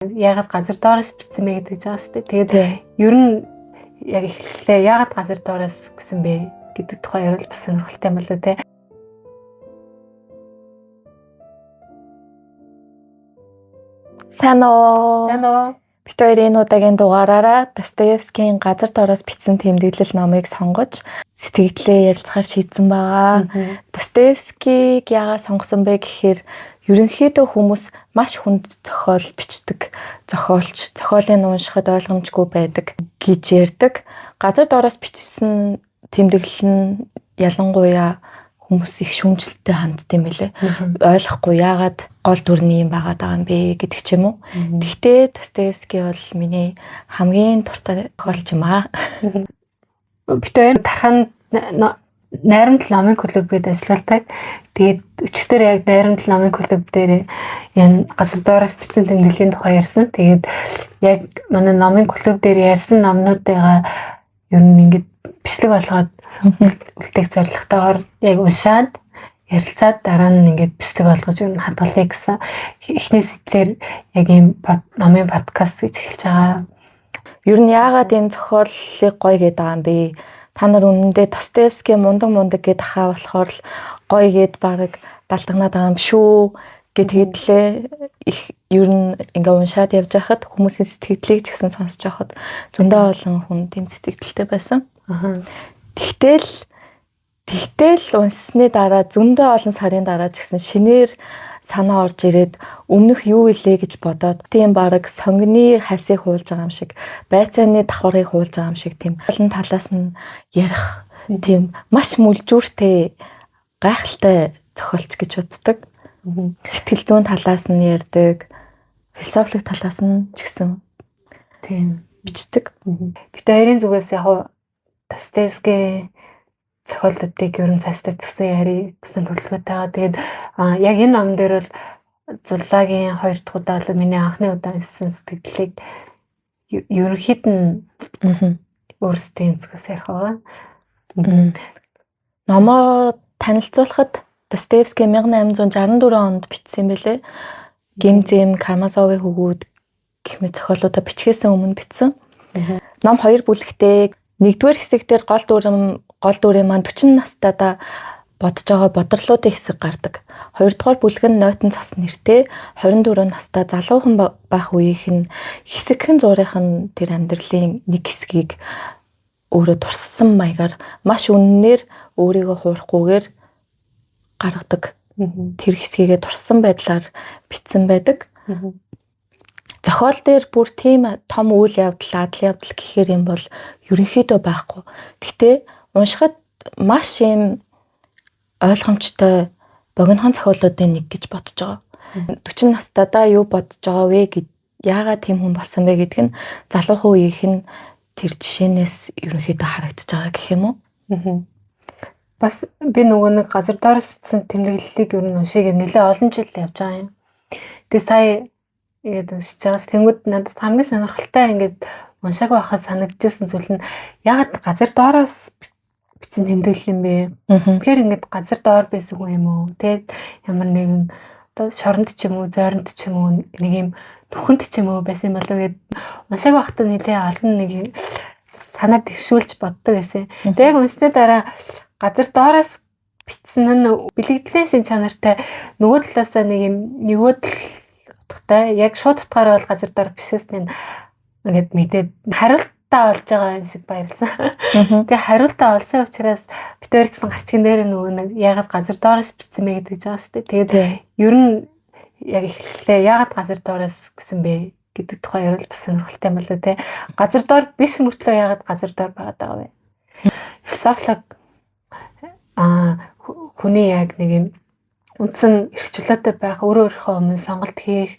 ягаад газар доороос бичсэн бэ гэдэг жаа шүү дээ. Тэгээд ер нь яг эхлээ ягаад газар доороос гэсэн бэ гэдэг тухай ярил бас сонирхолтой юм болоо те. Сайн уу. Бид хоёрын энэ удаагийн дугаараараа Достоевскийн газар доороос бичсэн тэмдэглэл номыг сонгож сэтгэлдээ ярилцахаар шийдсэн байгаа. Достоевскийг яагаад сонгосон бэ гэхээр ерөнхийдөө хүмүүс маш хүнд зохиол бичдэг, зохиолын уншихад ойлгомжгүй байдаг гэж ярьдаг. Газар доороос бичсэн тэмдэглэл нь ялангуяа хүмүүс их шүүмжлэлтэй ханддаг юм билээ. Ойлгохгүй яагаад гол дүрний юм байгаа юм бэ гэдэг ч юм уу. Гэхдээ Достоевский бол миний хамгийн дуртай зохиолч юм аа. Бид хоёр тархан найрамд номын клуб гээд ажилладаг. Тэгээд өчтөр яг найрамд номын клуб дээр энэ газар доороос бичсэн тэмдэглэлийн тухай ярьсан. Тэгээд яг манай номын клуб дээр ярьсан номнуудыгаа ер нь ингэж бичлэг болгоод үлдээх зорилготойгоор яг уншаад ярилцаад дараа нь ингээд бичлэг болгож ер нь хадгалъя гэсэн эхний сэтлэр яг ийм номын подкаст гэж эхэлж байгаа. Ер нь яагаад энэ зохиолыг гоё гэдэг юм бэ? Та нар үнэндээ Достоевский мундаг гэд хаа болохоор л гоё гэд баг далтагнаад байгаа юм шүү гэд хэдлээ их ер нь ингээ уншаад явж байхад хүмүүсийн сэтгэлдлийг ч гэсэн сонсож байхад зөндөө олон хүн тийм сэтгэлдэлтэй байсан. Тэгтэл унссны дараа зөндөө олон сарын дараа ч гэсэн шинээр санаа орж ирээд өмнөх юу илээ гэж бодоод тийм баг сонгины хасыг хуулж байгаа юм шиг, байцааны давхарыг хуулж байгаа юм шиг тийм олон талаас нь ярих тийм маш мүлжүүртэй гайхалтай зохиолч гэж боддог. Сэтгэл зүйн талаас нь ярьдаг, философик талаас нь ч гэсэн тийм бичдэг. Бид хоёрын зүгээс яг Достоевский зохиолуудыг ер нь цаашдаа ч гэсэн ярих гэсэн төлөвлөгөөтэй байгаа. Тэгээд яг энэ ном дээр бол Зуллагийн 2 дахь удаа бол миний анхны удаа ирсэн сэтгэлдлийг ерөнхийд нь өөрсдийн зүгээс ярих байгаа. Номоо танилцуулахад Достоевский 1864 онд бичсэн байлээ. Гимзэм, Карамазовын хөгүүд гэх мэт зохиолуудаа бичгээс өмнө бичсэн. Ном 2 бүлэгтэй. Нэгдүгээр хэсэг дээр гол дүрийн маань 40 настайдаа бодож байгаа бодрлуудын хэсэг гардаг. Хоёрдугаар бүлэг нь Нойтон цас нэртэй 24 настай залуухан байх үеийнх нь хэсэгхэн зургийн тэр амьдралын нэг хэсгийг өөрөө турссан маягаар маш үнэнээр өөрийгөө хуурахгүйгээр гаргадаг. Тэр хэсгийгээ турсан байдлаар бичсэн байдаг. Зохиол дээр бүр тийм том үйл явдал, адал явдал гэхээр юм бол ерөнхийдөө байхгүй. Гэхдээ уншихад маш юм ойлгомжтой богинохон зохиолуудын нэг гэж бодож байгаа. 40 настайдаа юу бодож байгаа вэ гэд яагаад тийм хүн болсон бэ гэдг нь залуухан үеийнх нь тэр жишээнээс ерөнхийдөө харагдаж байгаа гэх юм уу? Бас би нөгөө нэг газар доороос бичсэн тэмдэглэлийг ер нь уншиг нэлээ олон жил явж байгаа юм. Тэгээ сая ингээд уншиж байгаас тэнгууд надад хамгийн сонирхолтой ингээд уншааг байхад санагдчихсан зүйл нь ягаад газар доороос бичсэн тэмдэглэл юм бэ? Тэгэхээр ингээд газар доор байсан юм уу? Тэгээд ямар нэгэн одоо шоронд ч юм уу, зойронд ч юм уу, нэг юм түхэнд ч юм уу байсан болов гэд уншааг байхад нэлээ олон нэг санаа дэвшүүлж боддог гэсэн. Тэгээд яг унсны дараа газар доороос бичсэн нь бэлэгдлийн шин чанартай нөгөө талаасаа нэг юм нөгөөдөл утгатай яг шууд утгаараа бол газар доор бишээсний ингээд мэдээд хариултаа олж байгаа юм шиг баярлсан. Тэгээ хариултаа олсон учраас бид хоёр гэсэн гарчгийн дээр нөгөө нэг ягаад газар доороос бичсэн бэ гэдэг жаа шүү дээ. Тэгээд ер нь яг эхлээ ягаад газар доороос гэсэн бэ гэдэг тухай ярил бас сонирхолтой юм болоо те. Газар доор биш мөртлөө ягаад газар доор байгаад байгаа вэ? Философик хүний яг нэг юм үндсэн эрх чөлөөтэй байх, өөрийнхөө өмнө сонголт хийх,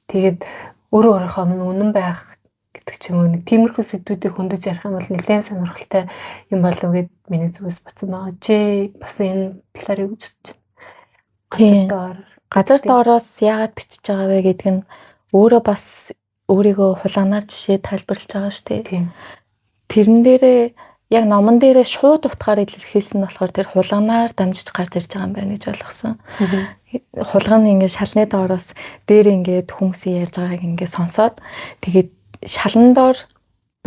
тэгээд өөрийнхөө өмнө үнэн байх гэдэг ч юм уу нэг тиймэрхүү сэдвүүдийг хөндөж ярих юм бол нэлээд сонирхолтой юм болов гэд миний зүгээс бодсон байгаа. Чи бас энэ талаар юу гэж бодож байна? Газар доороос яагаад бичиж байгаа вэ гэдг нь өөрөө бас өөрийгөө хулганаар жишээ тайлбарлаж байгаа шүү дээ. Тэрэн дээрээ яг номон дээрээ шууд утгаар илэрхийлсэн болохоор тэр хулганаар дамжиж гарч ирж байгаа юм байна гэж ойлгосон. Хулган нь ингээд шалны доороос дээр ингээд хүмүүсийн ярьж байгааг ингээд сонсоод тэгээд шалан доор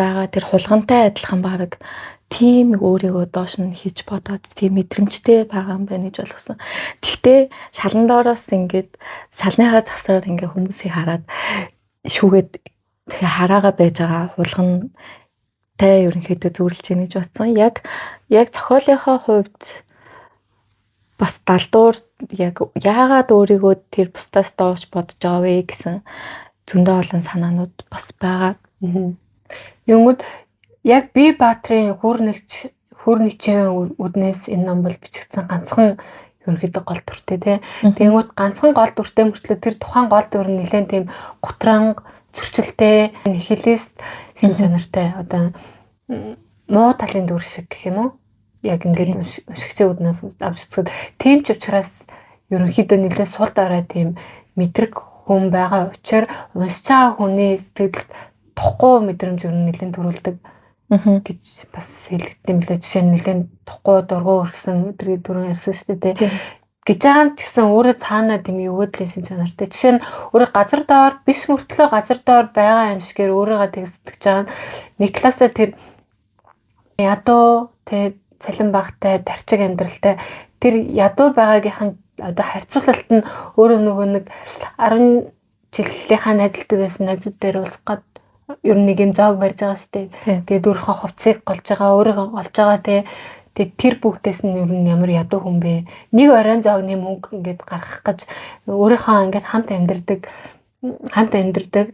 байгаа тэр хулгантай адилхан баг тийм өөрийгөө доош нь хийж бодоод тийм мэдрэмжтэй байгаа юм байна гэж ойлгосон. Гэхдээ шалан доороос ингээд шалныхаа завсраар ингээд хүмүүсийг хараад шүүгээд тэгээ хараагаа байж байгаа хулгантай ерөнхийдөө зөвлөж ийн гэж бодсон. Яг зохиолынхоо хувьд бас далдуур яг яагаад өөрийгөө тэр бусдаас доош бодож байгаа вэ гэсэн зөндөө олон санаанууд бас байгаа. Юугууд яг би Баатрын хүүрнэгчийн үднээс энэ ном бол бичигдсэн ганцхан ерөнхийдөө гол дүртэй тий. Тэнгүүд ганцхан гол дүртэй мөртлөө тэр тухайн гол дүр нь нэлээд тийм гутранг, зөрчилтэй, нихилист шин чанартай одоо муу талын дүр шиг гэх юм уу? Яг ингээд уншигчийн үднээс авч үзэхэд тийм ч учраас ерөнхийдөө нэлээд сул дараа тийм мэдрэг хүн байгаа учраас уншиж байгаа хүний сэтгэл тухгүй мэдрэмж ер нь нэлээд төрүүлдэг гэж бас хэлэгдэм билээ. Жишээ нь нэлээд тухгүй дургу өргсөн өдрийн дөрөв ярьсан шүү дээ тий. Гэж байгаа нь ч гэсэн өөрөө цаанаа тийм өгөөдлийн шин чанартай. Жишээ нь өөрөө газар доор биш мөртлөө газар доор байгаа юм шигээр өөрийгөө тэг сэтгэж байгаа нь нэг талаасаа тэр ядуу тий цалин багтай тарчиг амьдралтай тэр ядуу байгаагийнхан одоо харьцуулалт нь өөрөө нөгөө нэг 10 жилийнхаа найзалдаг байсан найзууд дээр уулзах гад ер нь нэг юм зоог барьж байгаа шүү дээ. Тэгээд өөрийнхөө хувцсыг голж байгаа, өөрийгөө голж байгаа тий. Тэгээд тэр бүгдээс нь ер нь ямар ядуу хүн бэ? Нэг оройн зоогны мөнгө ингээд гаргах гэж өөрийнхөө ингээд хамт амьдардаг.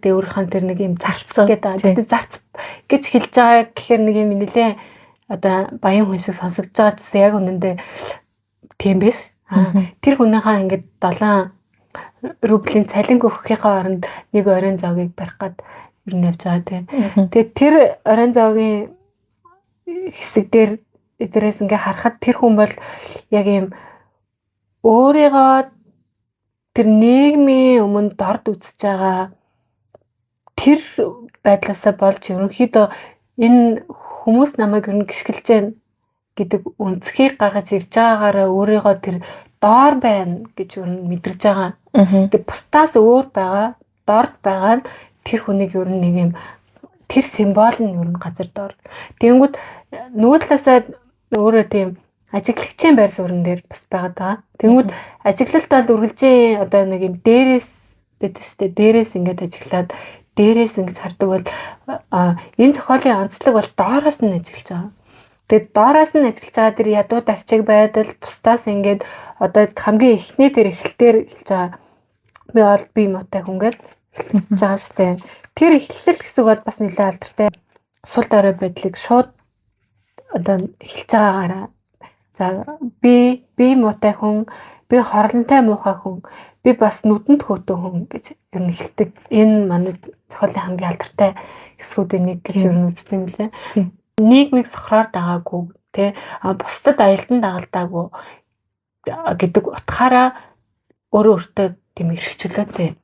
Тэгээд өөрийнхөө тэр нэг юм зарц гэдэг. Тэгээд зарц гэж хэлж байгаа гэхээр нэг юм нэлээ одоо баян хүн шиг сонсогдож байгаа ч яг үнэндээ тийм биш. Тэр хүнийхээ ингээд 7 рублийн цалин өгөхийнхаа оронд нэг оройн зоогийг барих гээд ер нь явж байгаа тийм. Тэгээд тэр оройн зоогийн хэсэг дээр эдгээрээс ингээ харахад тэр хүн бол яг юм өөрийгөө тэр нийгмийн өмнө дорд үзэж байгаа тэр байдлаасаа болж ерөнхийдөө энэ хүмүүс намайг ер нь гიშгэлж байна гэдэг үнцгийг гаргаж ирж байгаагаараа өөрийгөө тэр доор байна гэж ер нь мэдэрж байгаа. Тэгээд бусдаас өөр байгаа, дорд байгаа нь тэр хүнийг ер нь нэг юм тэр символ нь ер нь газар доор. Тэнгүүд нөгөө талаасаа өөрөө тийм ажиглагчийн байр суурин дээр бас байгаа даа. Тэнгүүд ажиглалт бол үргэлжийн одоо нэг юм дээрээс бид штэ дээрээс ингээд ажиглаад дээрээс ингэж хардаг бол энэ зохиолын онцлог бол доороос нь ажиглаж байгаа. Тэгээд доороос нь ажиглаж байгаа тэр ядуу дарчиг байдал бусдаас ингээд одоо хамгийн эхний тэр эхлэлээр эхэлж байгаа. Би бол би мотай хүнгээр эхэлж байгаа штэ. Тэр эхлэл хэсэг бол бас нэлээд алдартай. Сул дараа байдлыг шууд одоо эхэлж байгаагаараа за би мотай хүн, би хорлонтой муухай хүн, би бас нүдэнд хөтөө хүн гэж ер нь эхэлдэг. Энэ манай зохиолын хамгийн алдартай хэсгүүдийн нэг гэж ер нь үздэг юм лээ. Нийгмийг сохроор дагаагүй тий бусдад аялдан дагалдаагүй гэдэг утгаараа өөртөө тийм эрхчлөөтэй.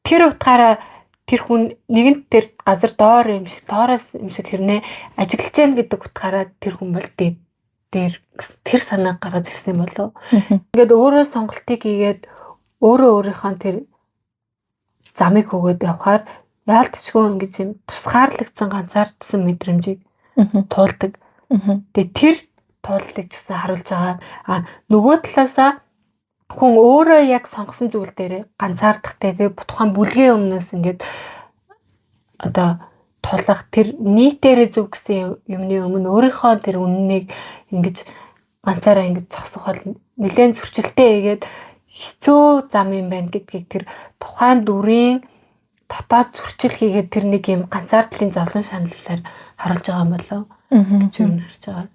Тэр утгаараа тэр хүн нэгэнт тэр газар доор юм шиг доороос юм шиг хэрнээ ажиглаж гэн гэдэг утгаараа тэр хүн бол дээр тэр санааг гаргаж ирсэн болов. Ингээд өөрөө сонголтыг хийгээд өөрийнхөө тэр замыг өгөөд явхаар яалтчгүй ингэж юм тусгаарлагдсан ганцаардсан мэдрэмжийг туулдаг. Тэгээ тэр тууллыг гэсэн харуулж байгаа. Нөгөө талаасаа хүн өөрөө яг сонгосон зүйл дээр ганцаардахтай тэр тухайн бүлгийн өмнөөс ингээд одоо тулах тэр нийтээрээ зөв гэсэн юмны өмнө өөрийнхөө тэр үннийг ингэж ганцаараа ингэж зогсох бол нэлээд зөрчилтэй хийгээд хэцүү зам юм байна гэдгийг тэр тухайн дүрийн дотоод зөрчил хийгээд тэр нэг юм ганцаардлын зовлон шаналлаар харуулж байгаа юм болов гэж юу харж байгаа.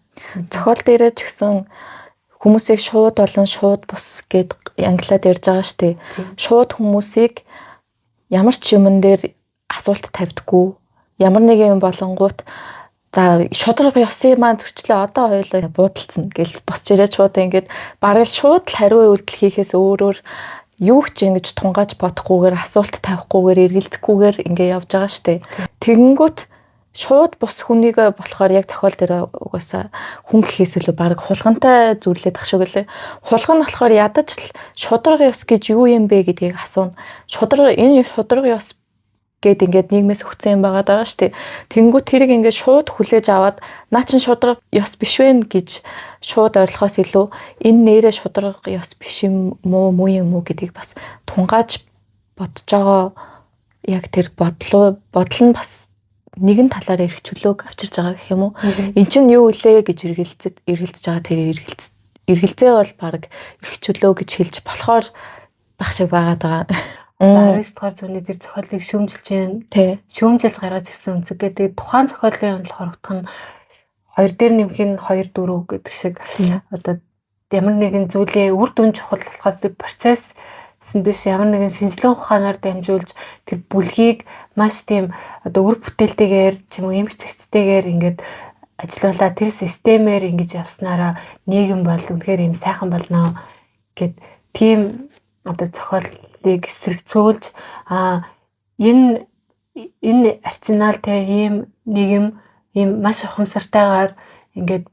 Зохиол дээрээ ч гэсэн хүмүүсийг шууд болон шууд бус гэд англиад ярьж байгаа шүү дээ. Шууд хүмүүсийг ямар ч юмн дээр асуулт тавьдаггүй. Ямар нэг юм болонгууд за шудраг ёсын маань төрчлээ одоо хоёулаа буудалцсан гэл босч ирээд шууд ингээд бараг шууд л хариу үйлдэл хийхээс өөрөөр юу ч ингэж тунгааж бодохгүйгээр асуулт тавихгүйгээр эргэлзэхгүйгээр ингээ явж байгаа штэ. Тэгэнгүүт шууд бус хүнийг болохоор яг зохиол дээр угаасаа хүн гэхээс илүү баг хулгантай зүрлээд ах шиг лээ. Хулган нь болохоор ядаж л шудраг ёс гэж юу юм бэ гэдгийг асууна. Энэ шудраг ёс гэд ингээд нийгмээс өгсөн юм байгаа шүү дээ. Тэнгүү тэрийг ингээд шууд хүлээж аваад наа чин шудраг ёс биш вэ гэж шууд ойлгохоос илүү энэ нэрээ шудраг ёс биш юм уу юм уу гэдгийг бас тунгааж бодож байгаа яг тэр бодол нь бас нэгэн талаараа эрх чөлөөг авчирж байгаа гэх юм уу. Эн чинь юу үлээ гэж эргэлзэж байгаа тэр эргэлзээ бол баг эрх чөлөө гэж хэлж болохоор баг шиг байгаад байгаа. 19 дугаар зууны тэр зохиолыг шүүмжилж гаргаж ирсэн үнцэг гэдэг тухайн зохиолын онол хорогдох нь 2 дээр нэмэх нь 2 4 гэдэг шиг одоо ямар нэгэн зүйлийн үр дүн чухал болохоос тэр процесс биш ямар нэгэн шинжилгээ ухаанаар дамжуулж тэр бүлгийг маш тийм одоо үр бүтээлтэйгээр ч юм уу эмх цэгцтэйгээр ингээд ажиллуулаад тэр системээр ингэж явснараа нийгэм бол үнэхээр юм сайхан болно гэд тийм одоо зохиолыг эсрэгцүүлж энэ арсенал те ийм нийгэм ийм маш ухамсартайгаар ингээд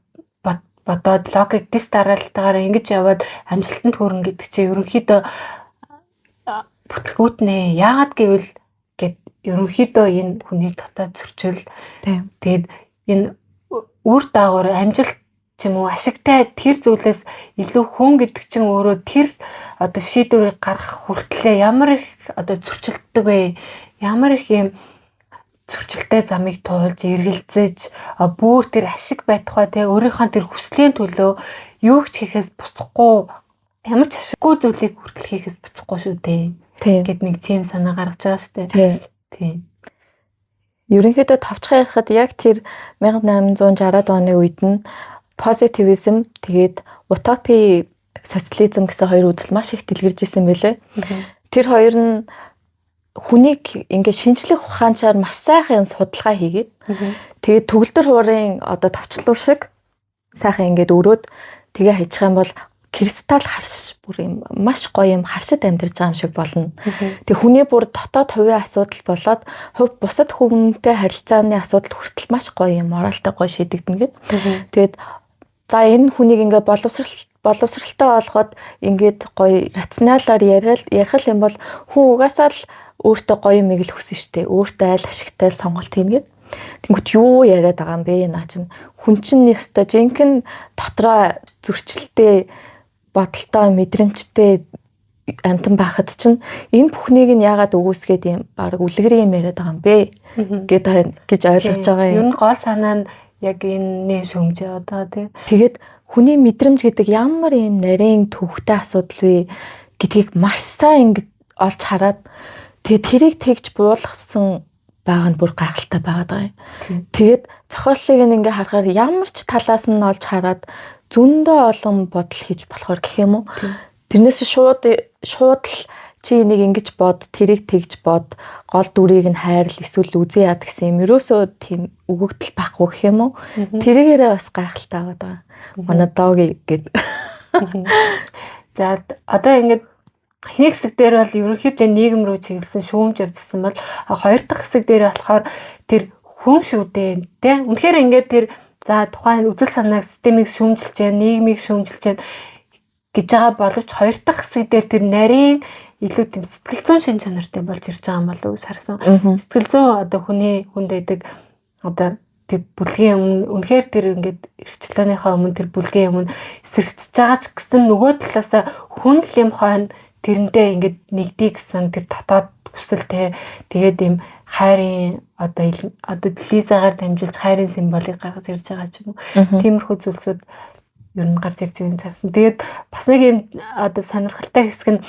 бодоод логик дэс дараалтайгаар ингэж яваад амжилтанд хүрнэ гэдэг чинь ерөнхийдөө бүтлгүүт нэ яагаад гэвэл гэд ерөнхийдөө энэ хүний дотоод зөрчил тэгээд энэ үр дагавар амжилт ч юм уу ашигтай тэр зүйлээс илүү хүн гэдэг чинь өөрөө тэр одоо шийдвэрийг гаргах хүртлээр ямар их одоо зөрчилддөг вэ? Ямар их юм зөрчилтэй замыг туулж эргэлзэж бүр тэр ашиг байтугай те өөрийнхөө тэр хүслийн төлөө юу ч хийхээс буцахгүй ямар ч ашиггүй зүйлийг хүртэл хийхээс буцахгүй шүү дээ. Гэт нэг тийм санаа гаргаж байгаа шүү дээ. Тийм. Ерөнхийдөө товчхон ярихад яг тэр 1860-аад оны үед нь позитивизм тэгээд утопи социализм гэсэн хоёр үзэл маш их дэлгэрж исэн байлээ. Тэр хоёр нь хүнийг ингээд шинжлэх ухаанчаар маш сайхан судалгаа хийгээд тэгээд төгөлдөр хуурын одоо товчлуур шиг сайхан ингээд өрөөд тэгээ хайчих юм бол кристалл харш бүр юм маш гоё юм харшид амьдарч байгаа юм шиг болно. Тэг хүний бүр дотоод хувийн асуудал болоод хувь бусад хүмүүнтэй харилцааны асуудал хүртэл маш гоё юм моралтай гоё шийдэгдэнэ гэд. Тэгээд за энэ хүнийг ингээ боловсралтай болгоод ингээд гоё рационалаар ярих юм бол хүн угаасаа л өөртөө гоё юм ийг л хүсэн штэ. Өөртөө айл ашигтай л сонголт хийнэ гэд. Тэнгүүт юу яриад байгаа юм бэ? Наа чин хүн чинь ёстой жинхэнэ дотроо зөрчилтэй бодолтой мэдрэмжтэй амтан байхад чинь энэ бүхнийг нь яагаад өгөөсгээд юм баг үлгэр юм яриад байгаа юм бэ гэж ойлгож байгаа юм. Ер нь гол санаа нь яг энэ шөмж одоо тий. Тэгээд хүний мэдрэмж гэдэг ямар юм нарийн төвхтэй асуудал вэ гэдгийг маш сайн ингэж олж хараад тэрийг тэгж буулгасан байгаа нь бүр гайхалтай байгаа юм. Тэгээд зохиолыг ингээ харахаар ямар ч талаас нь олж хараад зөндөө олон бодол хийж болохоор гэх юм уу. Тэрнээс шууд л чи нэг ингэж бод, тэрийг тэгж бод, гол дүрийг нь хайрл эсвэл үзээ яад гэсэн юм. Ерөөсөө тийм өгөгдөл байхгүй гэх юм уу. Тэрийгээрээ бас гайхалтай байгаа. Манай дооги гэд. За одоо ингэж эхний хэсэг дээр бол ерөнхийдөө нийгэм рүү чиглэсэн шүүмж явжсэн бол хоёр дахь хэсэг дээр болохоор тэр хүн шүү дээ. Тэ? Үнэхээр ингээд тэр за тухайн үзэл санааг системийг шүүмжилж जैन, нийгмийг шүүмжилж जैन гэж байгаа боловч хоёр дахь хэсэг дээр тэр нарийн илүү тийм сэтгэл зүйн шин чанартай болж ирж байгаа юм болов уу шарсан. Сэтгэл зүйн одоо хүний хүнд байдаг одоо тэр бүлгийн өмнө үнэхээр тэр ингээд эрхчлөөнийхөө өмнө тэр бүлгийн өмнө эсрэгцэж байгаа ч гэсэн нөгөө талаас хүн л юм хойно тэрэндээ ингээд нэгдий гэсэн тэр дотоод хүсэлтэй тэгээд юм хайрын одоо Лизагаар дамжуулж хайрын символыг гаргаж ирж байгаа ч юм уу. Тиймэрхүү зүйлсүүд ер нь гарч ирж байгаа юм. Тэгээд бас нэг юм одоо сонирхолтой хэсэг нь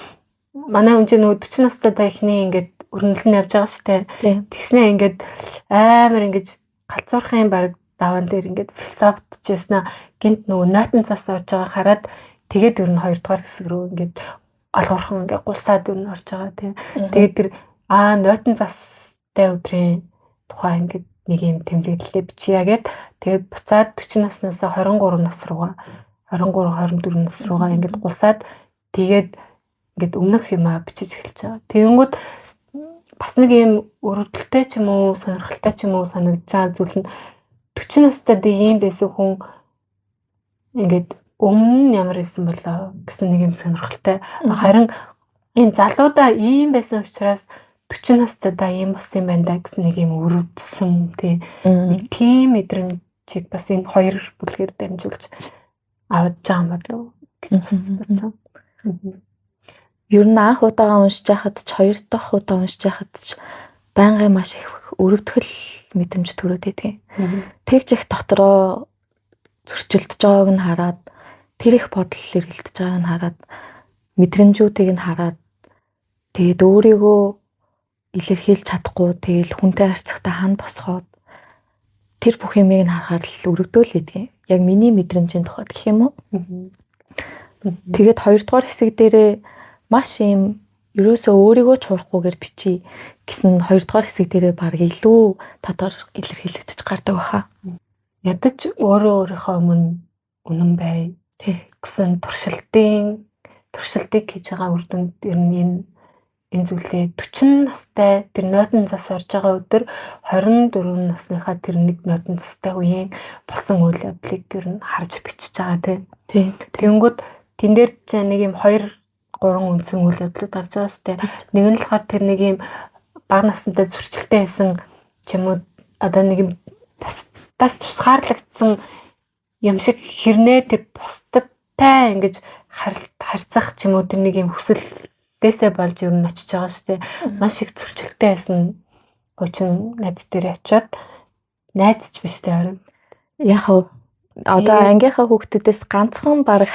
манай хүн чинь нөгөө 40 настай ихний ингээд өрнөлн явж байгаа шүү дээ. Тэгснээ ингээд амар ингээд галзуурхын баг даваан дээр ингээд философтжсэн гинт нөгөө нойтон цас орж байгаа хараад тэгээд ер нь хоёрдугаар хэсэг рүү ингээд алгуурхан ингээд гулсаад ер нь орж байгаа тийм. Тэгээд тэр нойтон цастай өдрийн тухай ингээд нэг юм тэмдэглэлээ бичье гэд тэгээд буцаад 40 наснаас 23 нас руугаа 23 24 нас руугаа ингээд гулсаад тэгээд ингээд өмнөх юмаа бичиж эхэлж байгаа. Тэгэнгүүт бас нэг юм өрөвдөлтэй ч юм уу, сонирхолтой ч юм уу санагдаж байгаа зүйл нь 40 настай ийм байсан хүн ингээд өмнө нь ямар байсан болоо гэсэн нэг юм сонирхолтой. Харин энэ залуудаа ийм байсан учраас 40 настайдаа ийм болсон юм байна да гэсэн нэг юм өрөвдсөн тийм мэдрэмжийг бас энэ хоёр бүлгээр дамжуулж авч байгаа юм болов гэж бас бодсон. Ер нь анх удаага уншиж байхад ч хоёр дахь удаа уншиж байхад ч байнгын маш их өрөвдгөл мэдрэмж төрөөд байдаг. Тэгж их дотроо зөрчилдөж байгааг нь хараад тэр их бодол эргэлдэж байгааг нь хараад мэдрэмжүүдийг нь хараад тэгээд өөрийгөө илэрхийлж чадахгүй тэгэл хүнтэй харьцахдаа ханд босгоод тэр бүх юмыг нь харахаар л өрөвдөөл байдаг. Яг миний мэдрэмжийн тухайд гэх юм уу? Тэгээд хоёрдугаар хэсэг дээрээ маш юм ерөөсөө өөрийгөө чуурахгүйгээр бичиж гэсэн хоёрдугаар хэсэг дээрээ баг илүү тодор илэрхийлэгдэж гардаг баха. Ядаж өөрийнхөө үнэн бай гэсэн туршилтыг хийж байгаа үр дүнд ер нь энэ зүйлээ 40 настай тэр нойтон цас орж байгаа өдөр 24 насныхаа тэр нэг нойтон цастай үеийн болсон үйл явдлыг ер нь харж бичиж байгаа тийм. Тэгэнгүүт тэн дээр ч нэг юм 2-3 үндсэн үйл явдлууд гарч байгаа шүү дээ. Нэг нь болохоор тэр нэг юм бага настай зөрчилтэй байсан ч юм уу одоо нэг юм бусдаас тусгаарлагдсан юм шиг хэрнээ тэр бусдадтай ингэж харьцах ч юм уу тэр нэг юм хүсэлээсээ болж ер нь очиж байгаа шүү дээ. Маш их зөрчилтэй байсан гочин найз дээр очиод найз ч биш дээ. Яг одоо ангийнхаа хүүхдүүдээс ганцхан баг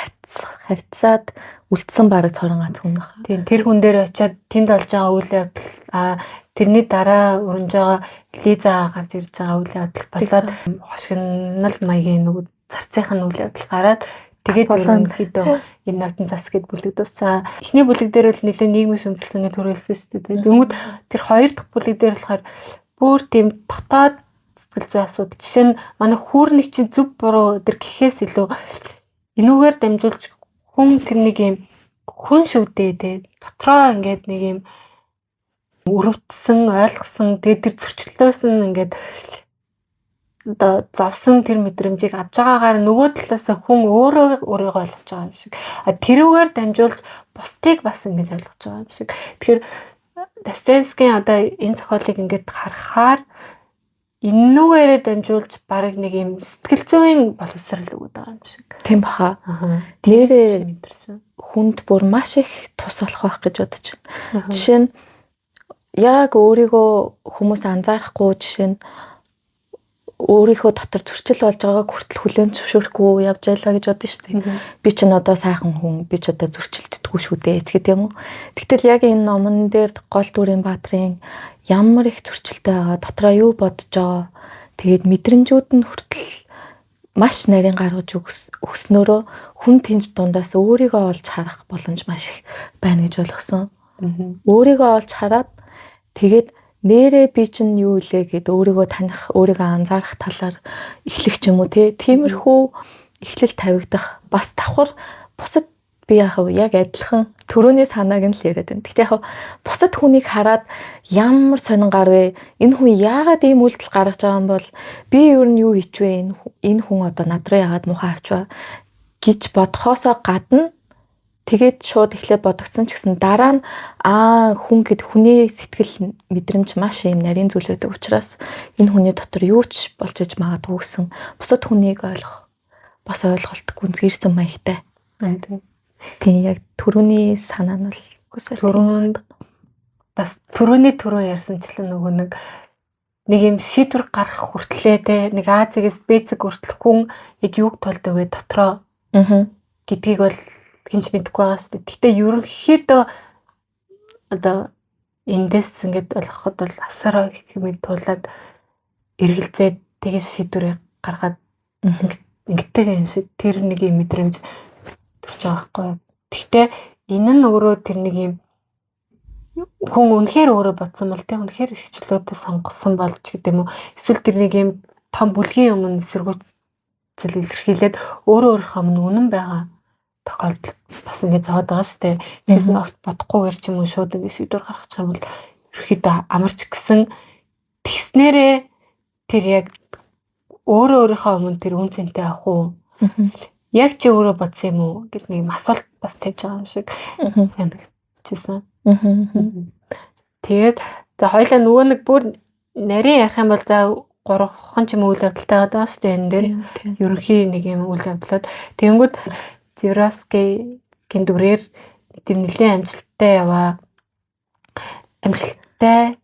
харьцаад үлдсэн баг цорон ганц хүн байна. Тийм тэр хүн дээр очиод тэнд болж байгаа үйл явдал тэрний дараа өрнж байгаа Лиза гарч ирж байгаа үйл явдал болоод хошигнол маягийн нөгөө зарцынхын үйл явдал гараад тэгээд ерөнхийдөө энэ нотон зас гэд бүлэг дуусчаа. Эхний бүлэг дээр бол нэлээд нийгмийн шүмжлэлний төрөлсөн шүү дээ. Тэгмүүд тэр хоёр дахь бүлэг дээр болохоор бүр тийм дотоод сэтгэл зүйн асуудал. Жишээ нь манай хүүрний чинь зөв буруу тэр гэхээс илүү энүүгээр дамжуулж хүн тэр нэг юм хүн шүвдээ те дотроо ингээд нэг юм өрөвдсөн ойлгосон тэгээд тэр зөрчлөөс нь ингээд одоо зовсон тэр мэдрэмжийг авч байгаагаар нөгөө талаас хүн өөрийгөө ойлгож байгаа юм шиг. Тэрүүгээр дамжуулж бусдыг бас ингэж ойлгож байгаа юм шиг. Тэгэхээр Достоевскийн одоо энэ зохиолыг ингээд харахаар энүүгээрээ дамжуулж баг нэг юм сэтгэл зүйн боловсрал өгöd байгаа юм шиг. Тийм баха. Нэрээ хүнд бүр маш их тус болох байх гэж бодож байна. Жишээ нь яг өөрийгөө хүмүүс анзаарахгүй жишээ нь өөрийнхөө дотор зөрчил болж байгааг хүртэл хүлээн зөвшөөрөхгүй явж байлаа гэж бодсон шүү дээ. Би ч н одоо сайхан хүн, би ч одоо зөрчилддэггүй шүү дээ гэх юм уу. Тэгтэл яг энэ номон дээр гол дүрийн Баатрин ямар их зөрчилтэй байгаа, дотроо юу бодож байгаа. Тэгээд мэдрэмжүүд нь хүртэл маш нарийн гаргаж өгснөөрөө хүн тэнд дундаас өөрийгөө олж харах боломж маш их байна гэж ойлгосон. Өөрийгөө олж хараад тэгээд нэрээ би чинь юу илээ гэд өөрийгөө таних, өөрийгөө анзаарах талаар эхлэх ч юм уу тиймэрхүү эхлэл тавигдах бас давхар бусад би яг адилхан төрөний санааг нь л яриад байна. Гэхдээ яг бусад хүнийг хараад ямар сонингаар вэ? Энэ хүн яагаад ийм үйлдэл гаргаж байгаа юм бол би ер нь юу хийчвэ? Энэ хүн одоо над руу яагаад муухай харчваа гэж бодхоосоо гадна тэгээд шууд эхлээд бодогдсон ч гэсэн дараа нь хүн гэд хүний сэтгэл мэдрэмж маш юм нарийн зүйл байдаг учраас энэ хүний дотор юу ч болж иж магадгүй гэсэн бусад хүнийг ойлгох бас ойлголтгүй зүгээрсэн маягтай. Тийм яг төрөний санаа нь бол төрөнд бас төрөний төрөө ярьсанчлан нөгөө нэг юм шийдвэр гаргах хүртлээ нэг Азигээс Б-г хүртэл хүн яг юуг толдог вэ дотроо гэдгийг бол хинч мэдэхгүй байгаа шүү дээ. Гэхдээ ерөнхийдөө одоо эндээс ингээд ойлгоход бол асараа хэмээг туулаад эргэлзээд тэгээс шийдвэрээ гаргаад ингэдэг юм шиг тэр нэг юм мэдрэмж төрж байгаа байхгүй. Гэхдээ энэ нь өөрөө тэр нэг юм хүн үнэхээр өөрөө бодсон бол тийм үнэхээр хичлөөдөө сонгосон болж гэдэг юм уу. Эсвэл тэр нэг юм том бүлгийн өмнө эсэргүүцэл илэрхийлээд өөрийнхөө үнэн байгаа тохиолдол бас ингэ зовоод байгаа шүү дээ. Тэгээс огт бодохгүйгээр ч юм уу шууд ингэ шийдвэр гаргах юм бол ерөөхдөө амарч гисэн тэгснээрээ тэр яг өөрийнхөө өмнө тэр үн цэнтэй авах уу? Яг чи өөрөө бодсон юм уу гэдэг нэг асуулт бас тавьж байгаа юм шиг санагдчихсан. Тэгээд за хоёлаа нөгөө нэг бүр нарийн ярих юм бол за 3хан ч юм үйл явдалтай байгаа шүү дээ энэ дээр. Ерөнхий нэг юм үйл явдлууд. Тэгэнгүүт Зюровскигийн дүрээр тэр нэлийн амжилттай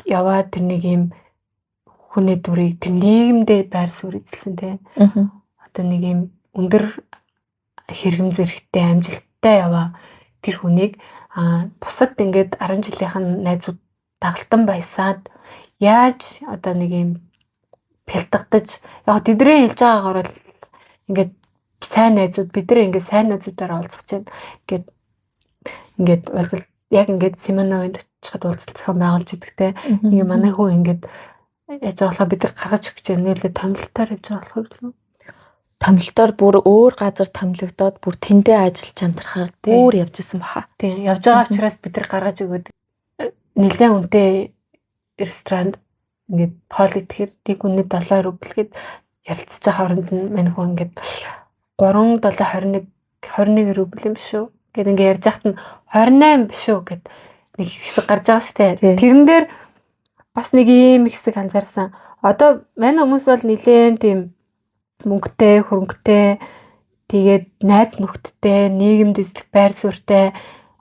яваа тэр нэг юм хүний дүрийг тэр нийгэмдээ байр суурь эзэлсэн тий. Одоо нэг юм өндөр хэрэгэм зэрэгтэй амжилттай яваа тэр хүнийг бусад ингээд 10 жилийнхэн найзууд дагалтан баясаад яаж одоо нэг юм бэлтгэж яг тэдний хэлж байгаагаар бол ингээд сайн найзууд бид нар ингээд сайн найзуудаараа уулзах чинь ингээд уулзал яг ингээд семинарт очиход уулзалт зохион байгуулж идэгтэй ингээ манай хүн ингээд яаж болохоо бид нар гаргаж өгч нээлээ томилтоор хийж байгаа болохоор томилтоор бүр өөр газар томилогдоод бүр тэндээ ажиллаж амтрахаар бүр явж исэн баха. Тийм явж байгаа учраас бид нар гаргаж өгөөд нэлээд үнэтэй ресторанд ингээд хоол идэхээр тийг үнэ 7 рублгээд ярилцж байгаа хооронд нь мань хүн ингээд 3-7-21 рубль юм шүү гэд ингээд ярьж хахад нь 28 биш үү гэд нэг хэсэг гарч байгаа штэ. Тэрэн дээр бас нэг ийм хэсэг анзаарсан. Одоо мань хүмүүс бол нэлээд тийм мөнгөтэй, хөрөнгөтэй, тэгээд найз нөхдөдтэй, нийгэмд эзлэх байр суурьтай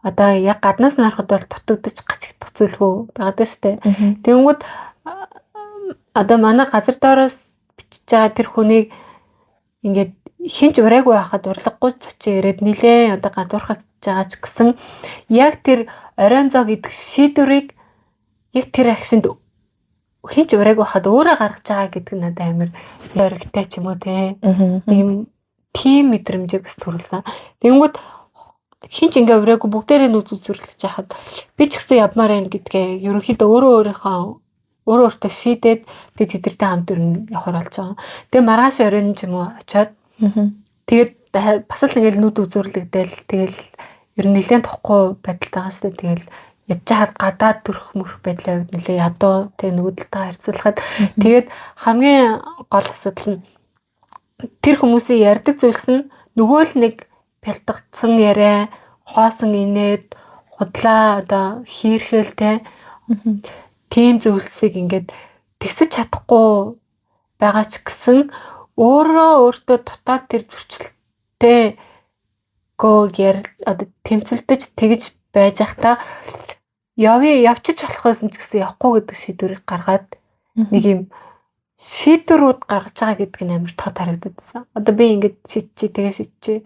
одоо яг гаднаас нь харахад бол дутагдаж гачигдах зүйлгүй байгаа штэ. Тэгэнгүүт одоо манай газар доороос бичиж байгаа тэр хүнийг ингээд хинч урайгүй байхад урлаггүй цочоо ирээд нилээ одоо гадуурхаж байгаа ч гэсэн яг тэр оройн зоо гэдэг шийдвэрийг яг тэр акшнд хинч урайгүй байхад өөрөө гаргаж байгаа гэдэг нь надад амар өргөтэй ч юм уу те. Ийм тим мэдрэмжийг бас төрүүлсэн. Тэгэнгүүт хинч ингээ урайгүй бүгдээрээ нүд үзүрлэж яхад би ч гэсэн явмаар байна гэдгээ ерөнхийдөө өөртөө шийдээд би тэдэртэй хамт өрнө явахаар болж байгаа. Тэгээ маргааш оройн ч юм уу очиод тэгээд бас л ингээл нүд үзүрлэгдээл тэгэл ер нь нэлээд тохгүй байдалтай байгаа шүү дээ. Тэгэл ядж хаад гадаад төрөх мөрөх байдлаа хувьд нэлээд ядуу тэг нөгөөдөлтэй харьцуулахад тэгээд хамгийн гол асуудал нь тэр хүмүүсийн ярьдаг зүйлс нь нөгөө л нэг бэлтгэгдсэн яриа хоосон инээд худлаа одоо хийрхэл те тийм зүйлсийг ингээд тэгсэж чадахгүй байгаа ч гэсэн өөртөө дутаад тэр зөрчилтэй одоо тэмцэлдэж тэгж байж захта явчих болох байсан ч гэсэн явахгүй гэдэг шийдвэрийг гаргаад нэг юм шийдвэрүүд гаргаж байгаа гэдэг нь амар тод харагдаад байсан. Одоо би ингээд шийдчихээ тэгээ шийдчихээ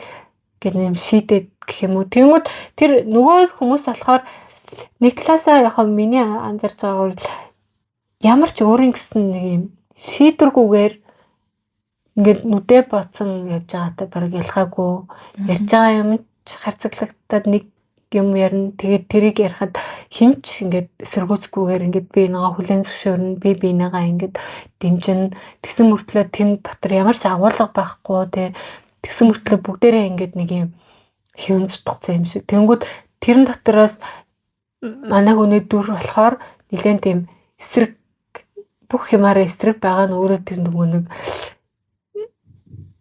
гэх юм шийдээд гэх юм уу. Тэнгүүд тэр нөгөө хүмүүс болохоор нэг талаасаа яг миний анзарч байгаагаар ямар ч өөрийн гэсэн нэг юм шийдвэргүйгээр ингээд нүдэ боцсон явж байгаатай бараг ялхаагүй ярьж байгаа юм ч харцаглагтаад нэг юм ярина. Тэгээд тэрийг ярихад хинч ингээд эсэргүүцгүйгээр ингээд би нэгаа хүлэн зөвшөөрнө. Би нэгаа ингээд дэмжин. Тэгсэн мөртлөө тэнд дотор ямар ч агуулга байхгүй те. Тэгсэн мөртлөө бүгдээрээ ингээд нэг юм хэвэн зутгацсан юм шиг. Тэнгүүд тэрэн дотроос манай хүний дүр болохоор нэлээд тийм эсрэг бүх юмараа эсрэг байгаа нь өөрөө тэр нөгөө нэг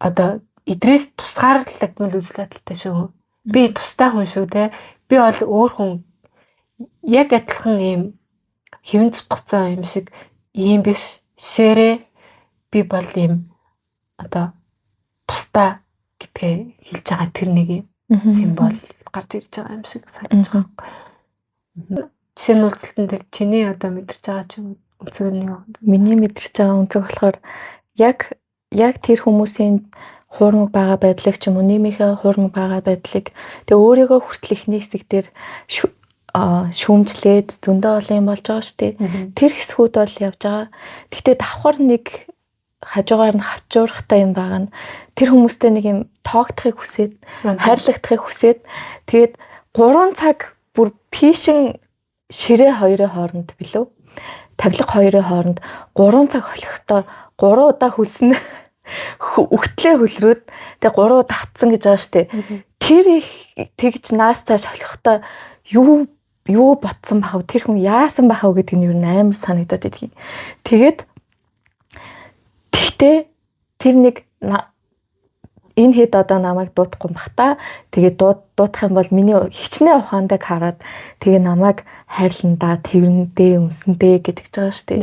одоо идрээс тусгаарлагдмал үзэл бодолтой шүү. Би тустай хүн шүү те. Би бол өөр хүн яг адилхан ийм хэвэн зутгацсан юм шиг ийм биш. Шээрээ би бол ийм одоо тустай гэдгээ хэлж байгаа тэр нэг символ гарч ирж байгаа юм шиг санагдаж байгаа. Жишээ нь үлдэлтэн дээр чиний одоо мэдэрч байгаа ч юм үнцэг нь юу? Миний мэдэрч байгаа үнцэг болохоор яг тэр хүмүүсийн хуурмаг байгаа байдлыг ч юм уу нэмийнхээ хуурмаг байгаа байдлыг тэгээ өөрийгөө хүртэл ихний хэсэг дээр шүүмжлээд зөндөө олон юм болж байгаа шүү дээ. Тэр хэсгүүд бол явж байгаа. Гэхдээ давхар нэг хажуугаар нь хавчуурахтай юм байгаа нь тэр хүмүүстэй нэг юм тоогдохыг хүсээд хайрлагдахыг хүсээд тэгээд 3 цаг бүр пишин ширээ хоёрын хооронд билүү тавилга хоёрын хооронд 3 цаг холихдоо 3 удаа хөлснө өгтлээ хөлрөөд тэгээ 3 удаа хатсан гэж байгаа штэ. Тэр их тэгж наас цааш холихдоо юу юу ботсон бахав, тэр хүн яасан бахав гэдэг нь юу амар санагдаад байдгийг. Тэгээд тэгтээ тэр нэг энэ хэд одоо намайг дуудахгүй юм бах та. Тэгээд дуудах юм бол миний хичнээн ухаандаг хараад тэгээ намайг хайрландаа, тэрнэдээ, өмсөндөө гэдэг ч байгаа шүү дээ.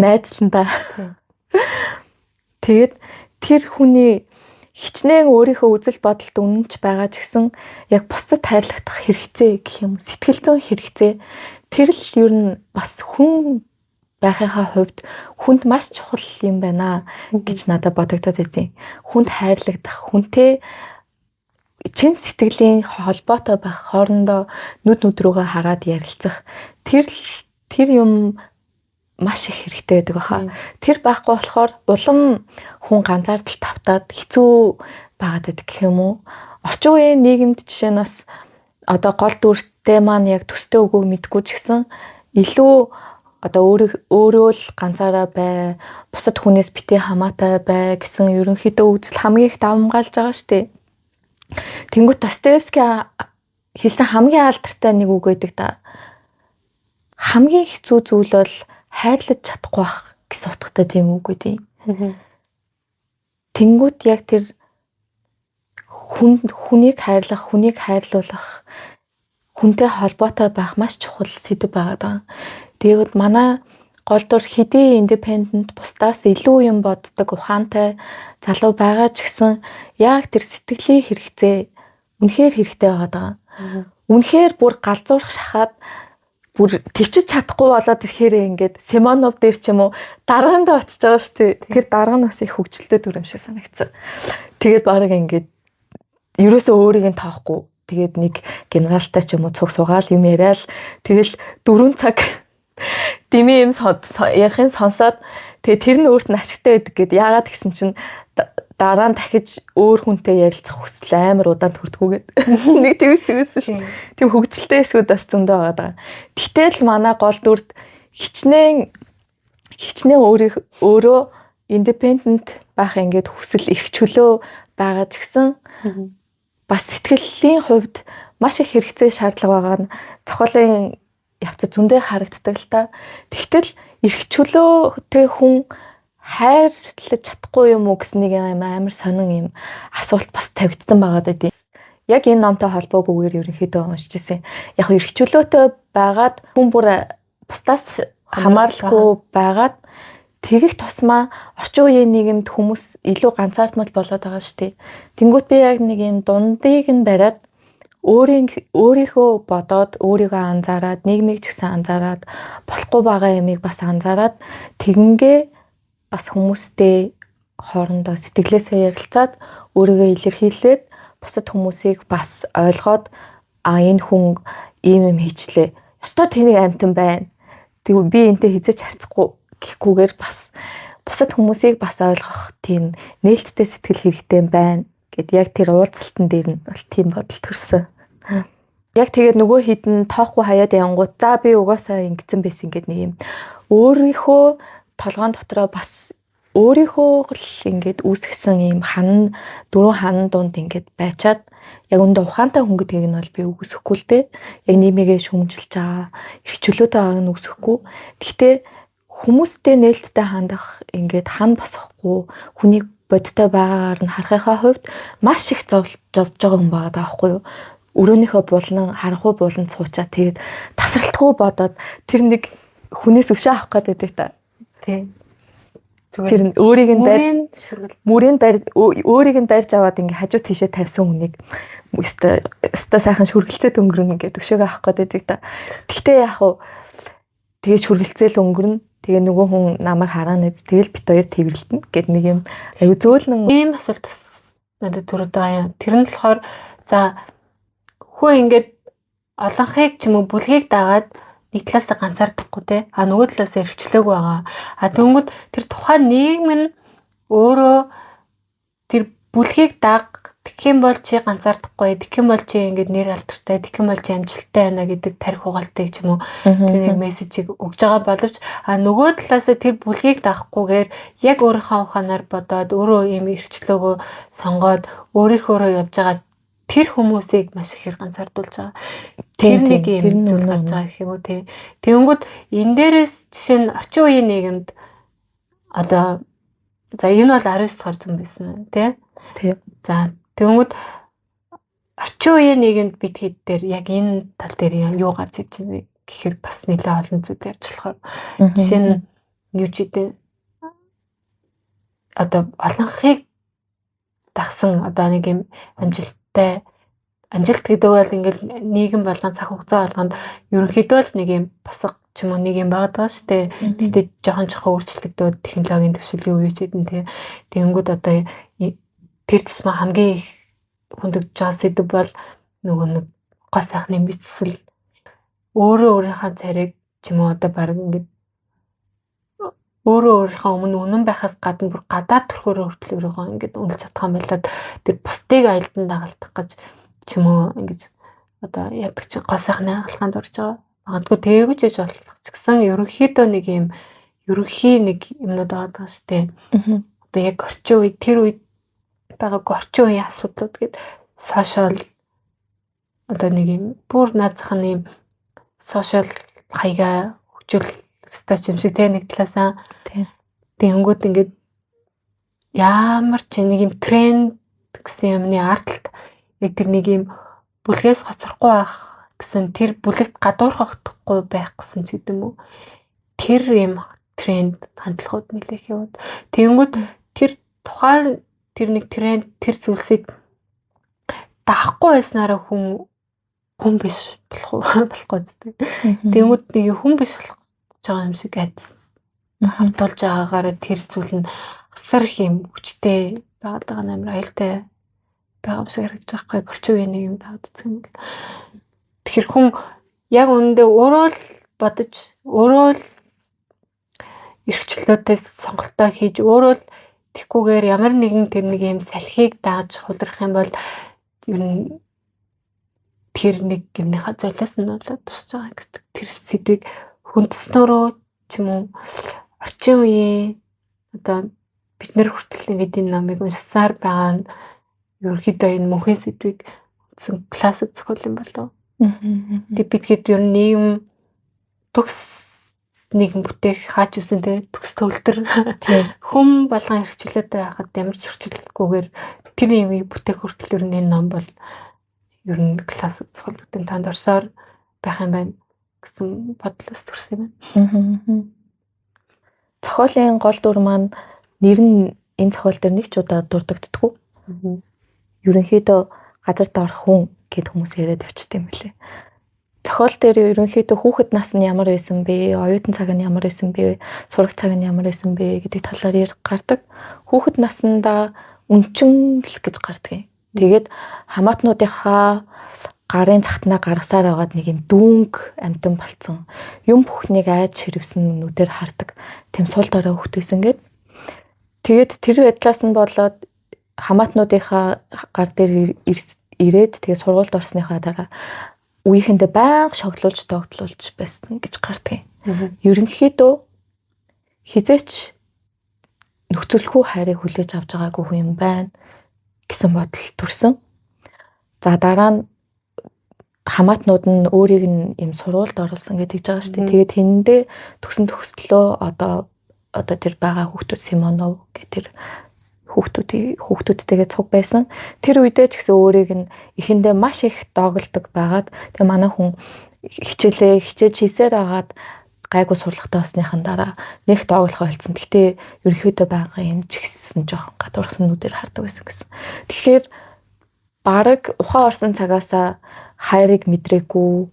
Найзландаа. Тэгээд тэр хүний хичнээн өөрийнхөө үзэл бодолд үнэнч байгаа ч гэсэн яг бусдад хайрлагдах хэрэгцээ гэх юм, сэтгэл зүйн хэрэгцээ тэр л ер нь бас хүн байхынхаа хувьд хүнд маш чухал юм байна гэж надад бодогдоод байдیں۔ Хүнд хайрлагдах, хүнтэй чин сэтгэлийн холбоотой байх, хоорондоо нүд рүүгээ хараад ярилцах тэр юм маш их хэрэгтэй байдаг баха. Тэр байхгүй болохоор улам хүн ганцаардал тавтаад хэцүү байгаад байдаг гэх юм уу. Орчин үеийн нийгэмд жишээ нь бас одоо гол дүртэй маань яг төстэй өгөөг мэдгүй ч гэсэн илүү одоо өөрөө л ганцаараа бай, бусад хүнээс битээ хамаатай бай гэсэн ерөнхийдөө үзэл хамгийн их давмгаалж байгаа шүү дээ. Тэнгүүт Достоевский хэлсэн хамгийн алдартай нэг үг байдаг да. Хамгийн хэцүү зүйл бол хайрлаж чадахгүй байх гэсэн утгатай тийм үг гэдэг. Тэнгүүт яг тэр хүнийг хайрлуулах, хүнтэй холбоотой байх маш чухал сэдв байгаа. Тэгээд манай гол дур хэдий индипендент бусдаас илүү юм боддог ухаантай залуу байгаа ч гэсэн яг тэр сэтгэлийн хэрэгцээ үнэхээр хэрэгтэй байгаа. Үнэхээр бүр галзуурах шахаад бүр төвчж чадахгүй болоод ирэхээр ингээд Семенов дээр ч юм уу дарганд очиж байгаа шүү дээ. Тэр дарга нь бас их хөвгчлөлтэй дүр юм шиг санагдсан. Тэгээд баг ингээд ерөөсөө өөрийг нь тоохгүй. Тэгээд нэг генералтай ч юм уу цуг сугаал юм яриад тэгэл 4 цаг дими юм ярихын сонсоод тэгээ тэр нь өөрт нь ашигтай байдаг гэд яагаад гэсэн чинь дараа нь дахиж өөр хүнтэй ярилцах хүсэл амар удаан төрдгүүгээд нэг тэгсэн шүү. Тийм хөвгөлтэй эсүүд бас зөндөө байгаа. Гэтэл манай гол дүрд хичнээн өөрөө индипендент байх ингээд хүсэл эрх чөлөө байгаа ч гэсэн бас сэтгэлийн хувьд маш их хэрэгцээ шаардлага байгаа нь зохиолын явцад зөндөө харагддаг л та. Тэгтэл эрх чөлөөтэй хүн хайрлаж чадахгүй юм уу гэсэн нэг амар сонин юм асуулт бас тавигдсан байгаа даа. Яг энэ номтой холбоогүйгээр ерөнхийдөө уншиж ирсэн. Яг эрх чөлөөтэй байгаад хүн бүр бусдаас хамааралгүй байгаад тэгэх тусмаа орчин үеийн нийгэмд хүмүүс илүү ганцаардмал болоод байгаа шүү дээ. Тэнгүүт би яг нэг юм дундыг нь бариад өөрийнхөө бодоод өөрийгөө анзаараад нийгмийг ч гэсэн анзаараад болохгүй байгаа юмыг бас анзаараад тэгингээ бас хүмүүстэй хоорондоо сэтгэлээсээ ярилцаад өөрийгөө илэрхийлээд бусад хүмүүсийг бас ойлгоод энэ хүн ийм юм хийчлээ. Ёстой тэнийг амтан байна. Тэг би энтэй хизэж харцахгүй гэхгүйгээр бас бусад хүмүүсийг бас ойлгох тийм нээлттэй сэтгэл хэрэгтэй байна гэд яг тэр уулзалтан дээр нь бол тийм бодол төрсөн. Яг тэгээд нөгөө хідэн тоохгүй хаяад явангууд за би угаасаа ингэсэн байсан гэд нэг юм өөрийнхөө толгойн дотроо бас өөрийнхөө л ингээд үүсгэсэн юм дөрвөн ханан дунд ингээд байчаад яг өндө ухаантай хүн гэдгийг нь бол би үгүйсэхгүй л дээ. Яг нэмээгээ шүмжилж байгаа эрх чөлөөтэй байгааг нь үгүйсэхгүй. Гэхдээ хүмүүстэй нээлттэй хандах ингээд хан босохгүй хүнийг бодтой байгаагаар нь харахынхаа хувьд маш их зовж байгаа хүн байгаа даахгүй юу? Өрөөнийхөө булан харанхуй булан цуучаа тэгээд тасралтгүй бодоод тэр нэг хүнээс өшөө авах гэдэг та. Тийм. Тэр өөрийг нь барьж аваад ингээ хажуу тийшээ тавьсан хүнийг өстой сайхан шүргэлцээд өнгөрнө ингээд өшөөгөө авах гэдэг та. Гэхдээ яг хуу тэгээ шүргэлцээл өнгөрнө. Тэгээ нөгөө хүн намайг хараана үз. Тэгэл бит хоёр тэрвэрлтэн гэд нэг юм аюу зөөлнөн ийм асуулт надад төрөд байгаа юм. Тэр нь болохоор за хүн ингээд олонхыг ч юм уу бүлгийг дагаад нэг талаасаа ганцаардахгүй те. Нөгөө талаасаа эрхчлөөг байгаа. Тэнгүүд тэр тухайн нийгэм нь өөрөө тэр бүлгийг дагах юм бол чи ганцаардахгүй, тэгэх юм бол чи ингээд нэр алдартай, тэгэх юм бол чи амжилттай байна гэдэг тарих угаалтыг ч юм уу тэр мессежийг өгж байгаа боловч нөгөө талаасаа тэр бүлгийг дагахгүйгээр яг өөрийнхөө ухаанаар бодоод өөрөө ийм эрхчлөөгөө сонгоод өөрийнхөөрөө явж байгаа тэр хүмүүсийг маш их ганцаардуулж байгаа. Тэр нэг юм зүйл гарч байгаа гэх юм уу тий. Тэгэнгүүт энэ дээрээс жишээ нь орчин үеийн нийгэмд одоо за энэ бол 19 дугаар зуун байсан тий. За тэгэнгүүт орчин үеийн нийгэмд бид хэд дээр яг энэ тал дээр юу гарч иж байгаа гэхээр бас нэлээд олон зүйл ярьж болохоор жишээ нь юу ч гэдэг одоо олонхыг дагсан одоо нэг юм амжилт гэдэг бол ингээл нийгэм болгон цаг хугацаа болгонд ерөнхийдөө л нэг юм босго ч юм уу нэг юм байгаа шүү дээ. Тэгтээ жоохон өөрчлөгдөөд технологийн төвшил юу гэж хэдэн тий. Тэгэнгүүт одоо тэр тусмаа хамгийн их хүндэгдэж байгаа сэдв бол нөгөө нэг гоо сайхны мэдсэл өөрөө өөрийнхөө царийг ч юм уу одоо баг ингээд өөрөө өөрийнхөө өмнө байхаас гадна бүр гадаад төрхөөр хүртэл өөрийгөө ингээд үнэлж чадах юм байлаад тэр бусдыг аялдан дагалдах гэж ч юм уу ингэж одоо яддаг чи гоо сайхны хаалханд орж байгаа. Магадгүй тээгэж иж болох ч гэсэн ерөнхийдөө нэг юм ерөнхий нэг юмнууд байгаа шүү дээ. Одоо яг орчин үед тэр үед байгаа орчин үеийн асуудлууд гээд сошиал одоо нэг юм бүр наазах юм сошиал хаяга хөгжүүл стач юм шиг нэг талаасаа тэгэнгүүт ингээд ямар ч нэг юм тренд гэсэн юмны ардлт яг тэр нэг юм бүлгээс хоцрохгүй байх гэсэн тэр бүлэгт гадуурхахгүй байх гэсэн ч гэдэм үү тэр юм тренд хандлагууд нэлээх яваад тэгэнгүүт тэр тухайн тэр нэг тренд тэр зүйлсийг даахгүй байснараа хүн биш болохгүй тэгэнгүүт нэг хүн биш болох байгаа юм шиг хавтуулж байгаагаар тэр зүйл нь асар их юм хүчтэй байгаа амар аюултай байгаа юм шиг харагдаж байгаа байхгүй орчин үеийн нэг юм таад үзэх юм. Тэгэхээр хүн яг үүндээ өөрөө л бодож өөрөө л эрхчлөлтөөс сонголтоо хийж өөрөө л тэгхгүйгээр ямар нэгэн тэр нэг юм салхийг дааж хулрах юм бол ер нь тэр нэг юмныхаа золиос нь болоод тусч байгаа гэдэг тэр сэдвийг хүндэснөрөө ч юм уу орчин үеийн одоо бид нэр хүртэл ингээд энэ номыг уншсаар байгаа нь ерөнхийдөө энэ мөнхийн сэдвийг классик зохиол юм болов. Тэгээд бид хэд ер нь нийгэм төгс нийгэм бүтээх хаач үсэн те төгс төвлөртөр хүм болгон хэрэгчлээтэй байхад ямар ч зөрчилгүйгээр тэр юмыг бүтээх хүртэл ер нь энэ ном бол ер нь классик зохиолуудын танд орсоор байх юм байна гэсэн бодлоос төрсөн юм байна. Зохиолын гол дүр маань нэр нь энэ зохиол дээр нэг ч удаа дурддаггүй. Ерөнхийдөө газар доорх хүн гэд хүмүүс яриад явчихсан юм билээ. Зохиол дээр ерөнхийдөө хүүхэд нас нь ямар байсан бэ, оюутан цаг нь ямар байсан бэ, сурах цаг нь ямар байсан бэ гэдэг талаар гардаг. Хүүхэд наснда үнчинл гэж гардаг юм. Тэгээд хамаатнуудынхаа гарын цагтнаа гаргасаар байгаад нэг юм дүүнг амтан болцсон. Юм бүхнийг айж хэрвсэн нүдээр хардаг. Тэм сул дорой хөвтөйсэн гээд. Тэгээд тэр байдлаас нь болоод хамаатнуудынхаа гар дээр ирээд тэгээд сургуульд орсныхаа дараа үеийнхэндээ байнга шоглуулж тогтлуулж байсан гэж гардаг юм. Ерөнхийдөө хизээч нөхцөлгүй хайрыг хүлээж авч байгаагүй хүн юм байна гэсэн бодол төрсөн. За дараа нь хамаатнууд нь өөрийг нь юм сургуульд оруулсан гэдэг жбайгаа шүү дээ. Тэгээд тэндээ төгсөн төгслөө одоо тэр байгаа хүүхдүүд Симонов гэх тэр хүүхдүүдтэйгээ цуг байсан. Тэр үедээ ч гэсэн өөрийг нь эхэндээ маш их доголдог байгаад тэгээ манай хүн хичээж хийсээр агаад гайгүй сурлагатай болсныхан дараа нэг доголохоо хэлсэн. Гэхдээ ерөнхийдөө байгаа юм ч гэсэн жоохон гадуурсан нүдээр хардаг байсан гэсэн. Тэгэхээр бараг ухаан орсон цагаасаа хайрыг мэдрээгүй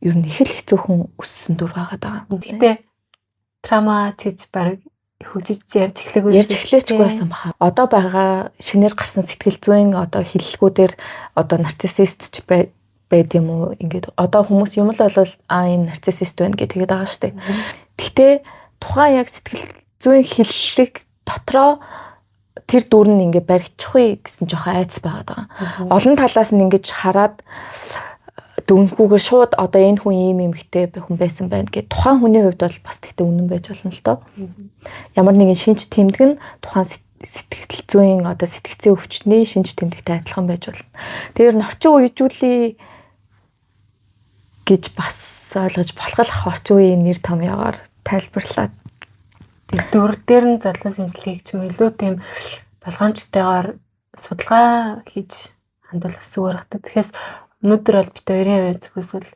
ер нь их л хэцүүхэн өссөн дүр байгаа даа. Гэхдээ трама чиж бараг хөгжиж ярьж эхлэхгүй байсан баха. Одоо байгаа шинээр гарсан сэтгэл зүйн одоо хиллэгүүдээр одоо нарциссист ч байд юм уу ингээд одоо хүмүүс юм л болвол энэ нарциссист байна гэх тэгээд байгаа штэ. Гэхдээ тухайн яг сэтгэл зүйн хиллэг дотроо тэр дүр нь ингээд баригдчихгүй гэсэн жоохон айц байгаа. Олон талаас нь ингэж хараад дөнгүүгээр шууд одоо энэ хүн ийм эмэгтэй хүн байсан байна гэд тухайн хүний хувьд бол бас тэгтээ үнэн байж болно л доо. Ямар нэгэн шинж тэмдэг нь тухайн сэтгэл зүйн одоо сэтгцийн өвчтний шинж тэмдэгтэй адилхан байж болно. Тэр орчин үеижүүлээ гэж бас ойлгож болох л орчин үеийн нэр томьёогоор тайлбарлаад дөр дээр нь задлан шинжилгээг ч юм илүү тийм болгоомжтойгоор судалгаа хийж хандвал зүгээр хата. Тэгэхээр өнөөдөр бол бид хоёрын зүгээс бол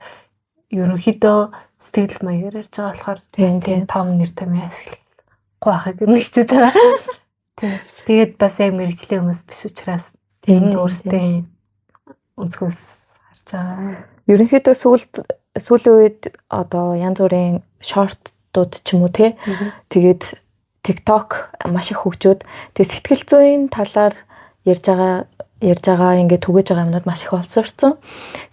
ерөнхийдөө сэтгэл маягаар ярьж байгаа болохоор тийм том нэр томьёо ашиглахгүй байхыг нэг хичээж байгаа. Тэгээд бас яг мэрэгжлийн хүмүүс биш учраас тийм өөрсдөө өнцгөөс харж байгаа. Ерөнхийдөө сүүлийн үед одоо янз бүрийн шортууд ч юм уу тэгээд TikTok маш их хөгжөөд тэгээд сэтгэл зүйн талаар ярьж байгаа ингээд түгэж байгаа юмнууд маш их олсорцсон.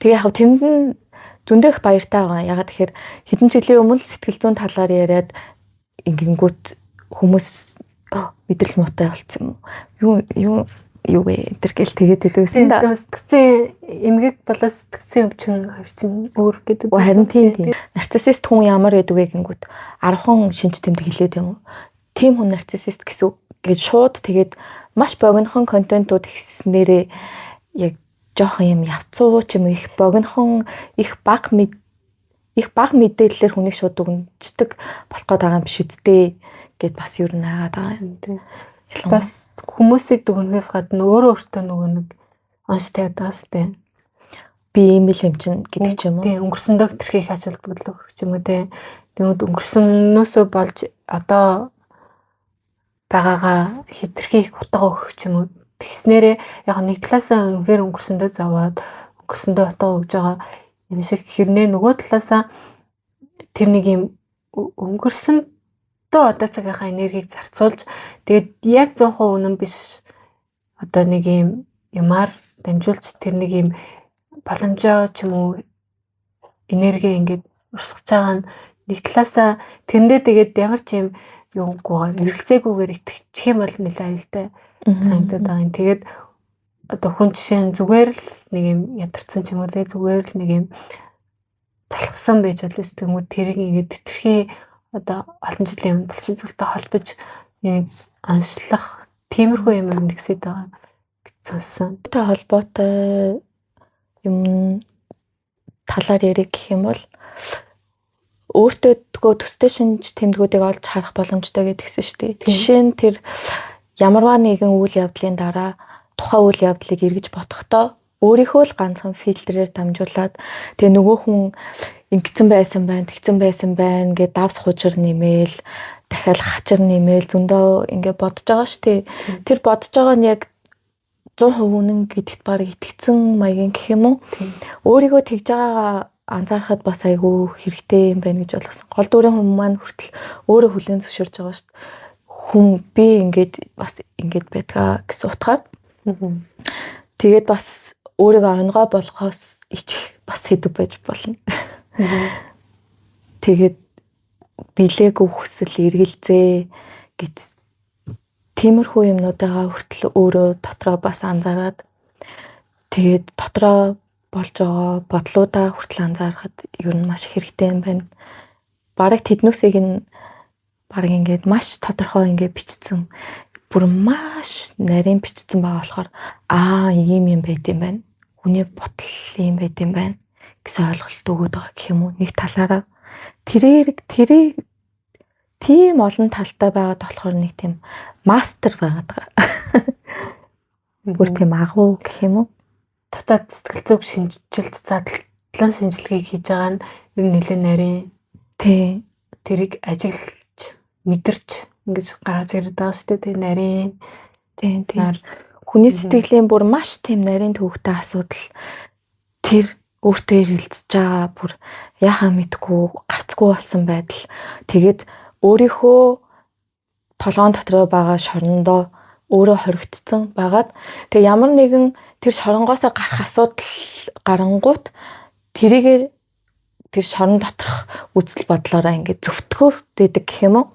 Тэгээ яг тэнд нь зөндөх баяртай байгаа. Ягаад тэгэхээр хэдэн жилийн өмнө сэтгэл зүйн талаар яриад ингэнгүүт хүмүүс мэдрэл муутай болсон юм. Юу вэ? Тэр гэл тэгээд идэвсэн да. Сэтгцэн эмгэг болоо сэтгцэн өвчин хоёр чинь өөр гэдэг. Харин тийм. Нарциссист хүн ямар байдаг вэ гингүүт 10хан шинж тэмдэг хэлээд юм уу? Тим хүн нарциссист гэсэн гэж шууд тэгээд маш богинохон контентууд хийснээрээ яг жоохон юм явцуу ч юм их богинохон их баг мэдээллээр хүнийг шууд дүгнждэг болох гээд байгаа юм биш үсттэй гэд бас юу наагаад байгаа юм. Бас хүмүүсийг дүгнэхээс гадна өөртөө нөгөө нэг онш тавьдаг шүү дээ. Би ийм л юм чинь гэдэг ч юм уу. Тийм өнгөрсөндөө тэрхийг ачаалдаг ч юм уу те. Тэгмэд өнгөрсөнөөсөө болж одоо байгаагаа хэтэрхийх утга өгөх ч юм уу. Тэгснээрээ яг нэг талаасаа үнэхээр өнгөрсөндөө заваад өнгөрсөндөө утга өгж байгаа юм шиг хэрнээ нөгөө талаасаа тэр нэг юм өнгөрсөн одоо цагийнхаа энергийг зарцуулж тэгээд яг 100% үнэн биш одоо нэг юм юмар дамжуулж тэр нэг юм боломжоо ч юм уу энерги ингээд урсгаж байгаа нь нэг талаасаа тэрэндээ тэгээд ямар ч юм юугүйгээр хэрэгцээгүйгээр итгэчих юм бол нэлээд аюултай санагдаад байгаа юм. Тэгээд одоо хүн жишээ нь зүгээр л нэг юм ядарсан ч юм уу зүгээр л нэг юм талхсан байж болно шүү дээ. Тэгмүүд тэрийг ингээд тэтэрхий одоо олон жилийн өмнө болсон зүйлтэй холбож нэг аншлах тиймэрхүү юм нэгсээд байгаа гэж сонссон. Тэ холбоотой юм талаар ярих гэх юм бол өөртөө төстэй шинж тэмдгүүдийг олж харах боломжтой гэдгсэн шүү дээ. Жишээ нь тэр ямарваа нэгэн үйл явдлын дараа тухайн үйл явдлыг эргэж бодохдоо өөрийнхөө л ганцхан фильтрээр дамжуулаад тэгээ нөгөө хүн ингэсэн байсан байна, тэгсэн байсан байна гэд давс хужир нэмэл, дахиад хачир нэмэл зөндөө ингэ бодож байгаа шүү дээ. Тэр бодож байгаа нь яг 100% үнэн гэдэгт баг итгэцэн маягийн гэх юм уу? Өөрийгөө тэгж байгаагаа анзаарахад бас айгүй хэрэгтэй юм байна гэж ойлгосон. Гол дүрийн хүн маань хүртэл өөрөө хүлээн зөвшөөрж байгаа шүү дээ. Хүн би ингээд бас ингээд байдгаа гэсэн утгаар. Тэгээд бас өөрийгөө онгой болгохоос ичих бас хэдэг байж болно. Тэгээд билээгүй хүсэл эргэлзээ гэж тиймэрхүү юмнуудаа хүртэл өөрөө дотроо бас анзаараад тэгээд дотроо болж байгаа бодлуудаа хүртэл анзаарахад ер нь маш хэрэгтэй юм байна. Бараг тэднүүсийг нь бараг ингээд маш тодорхой ингээд бичсэн. Бүр маш нарийн бичсэн байгаа болохоор ийм юм байт юм байна. Хүний бодол ийм байт юм байна гэсэн ойлголт өгöd байгаа гэх юм уу. Нэг талаараа тэрийг тийм олон талтай байгаад болохоор нэг тийм мастер байгаад байгаа. Бүр тийм агуу гэх юм уу. Дотоод сэтгэл зүг шинжилж задлан шинжилгээг хийж байгаа нь ер нь нэлээд нарийн тэрийг ажиглаж мэдэрч ингэж гаргаж ирээд байгаа шүү дээ. Тэгээ нарийн тийм хүний сэтгэлийн бүр маш тийм нарийн төвхтэй асуудал тэр өөртөө хэрэлцэж байгаа бүр яхаа мэдгүй гарцгүй болсон байдал. Тэгээд өөрийнхөө толгоон дотор байгаа шорондоо өөрөө хоригдсон байгаад тэг ямар нэгэн тэр шоронгоосоо гарах асуудал гарангуут тэрийгээр тэр шорон доторх үзэл бодлоороо ингээд зөвтгөөдөг гэх юм уу.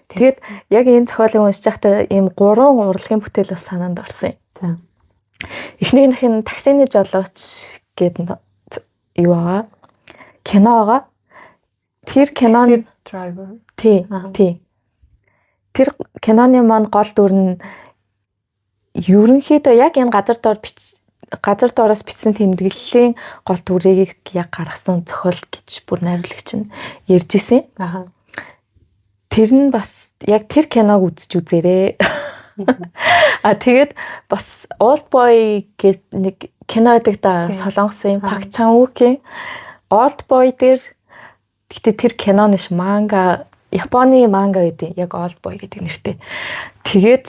Тэгээд яг энэ зохиолыг уншиж байхдаа ийм 3 урлагийн бүтээл бас санаанд орсон юм. За. Эхнийх нь таксины жолооч гэдэг юу байгаа? Кино байгаа. Тэр кинон driver. Тий. тэр киноны маань гол дүр нь ерөнхийдөө яг энэ газар доороос бичсэн тэмдэглэлийн гол дүрийг яг гаргасан зохиол гэж бүр найруулагч нь ярьж исэн. Тэр нь бас яг тэр киног үзээрэй. Тэгээд бас Old Boy гэдэг нэг кино гэдэг да солонгосын Park Chan-wook-ийн Old Boy дээр гэхдээ тэр киноны манга Японы манга гэдэг яг Old Boy гэдэг нэртэй. Тэгээд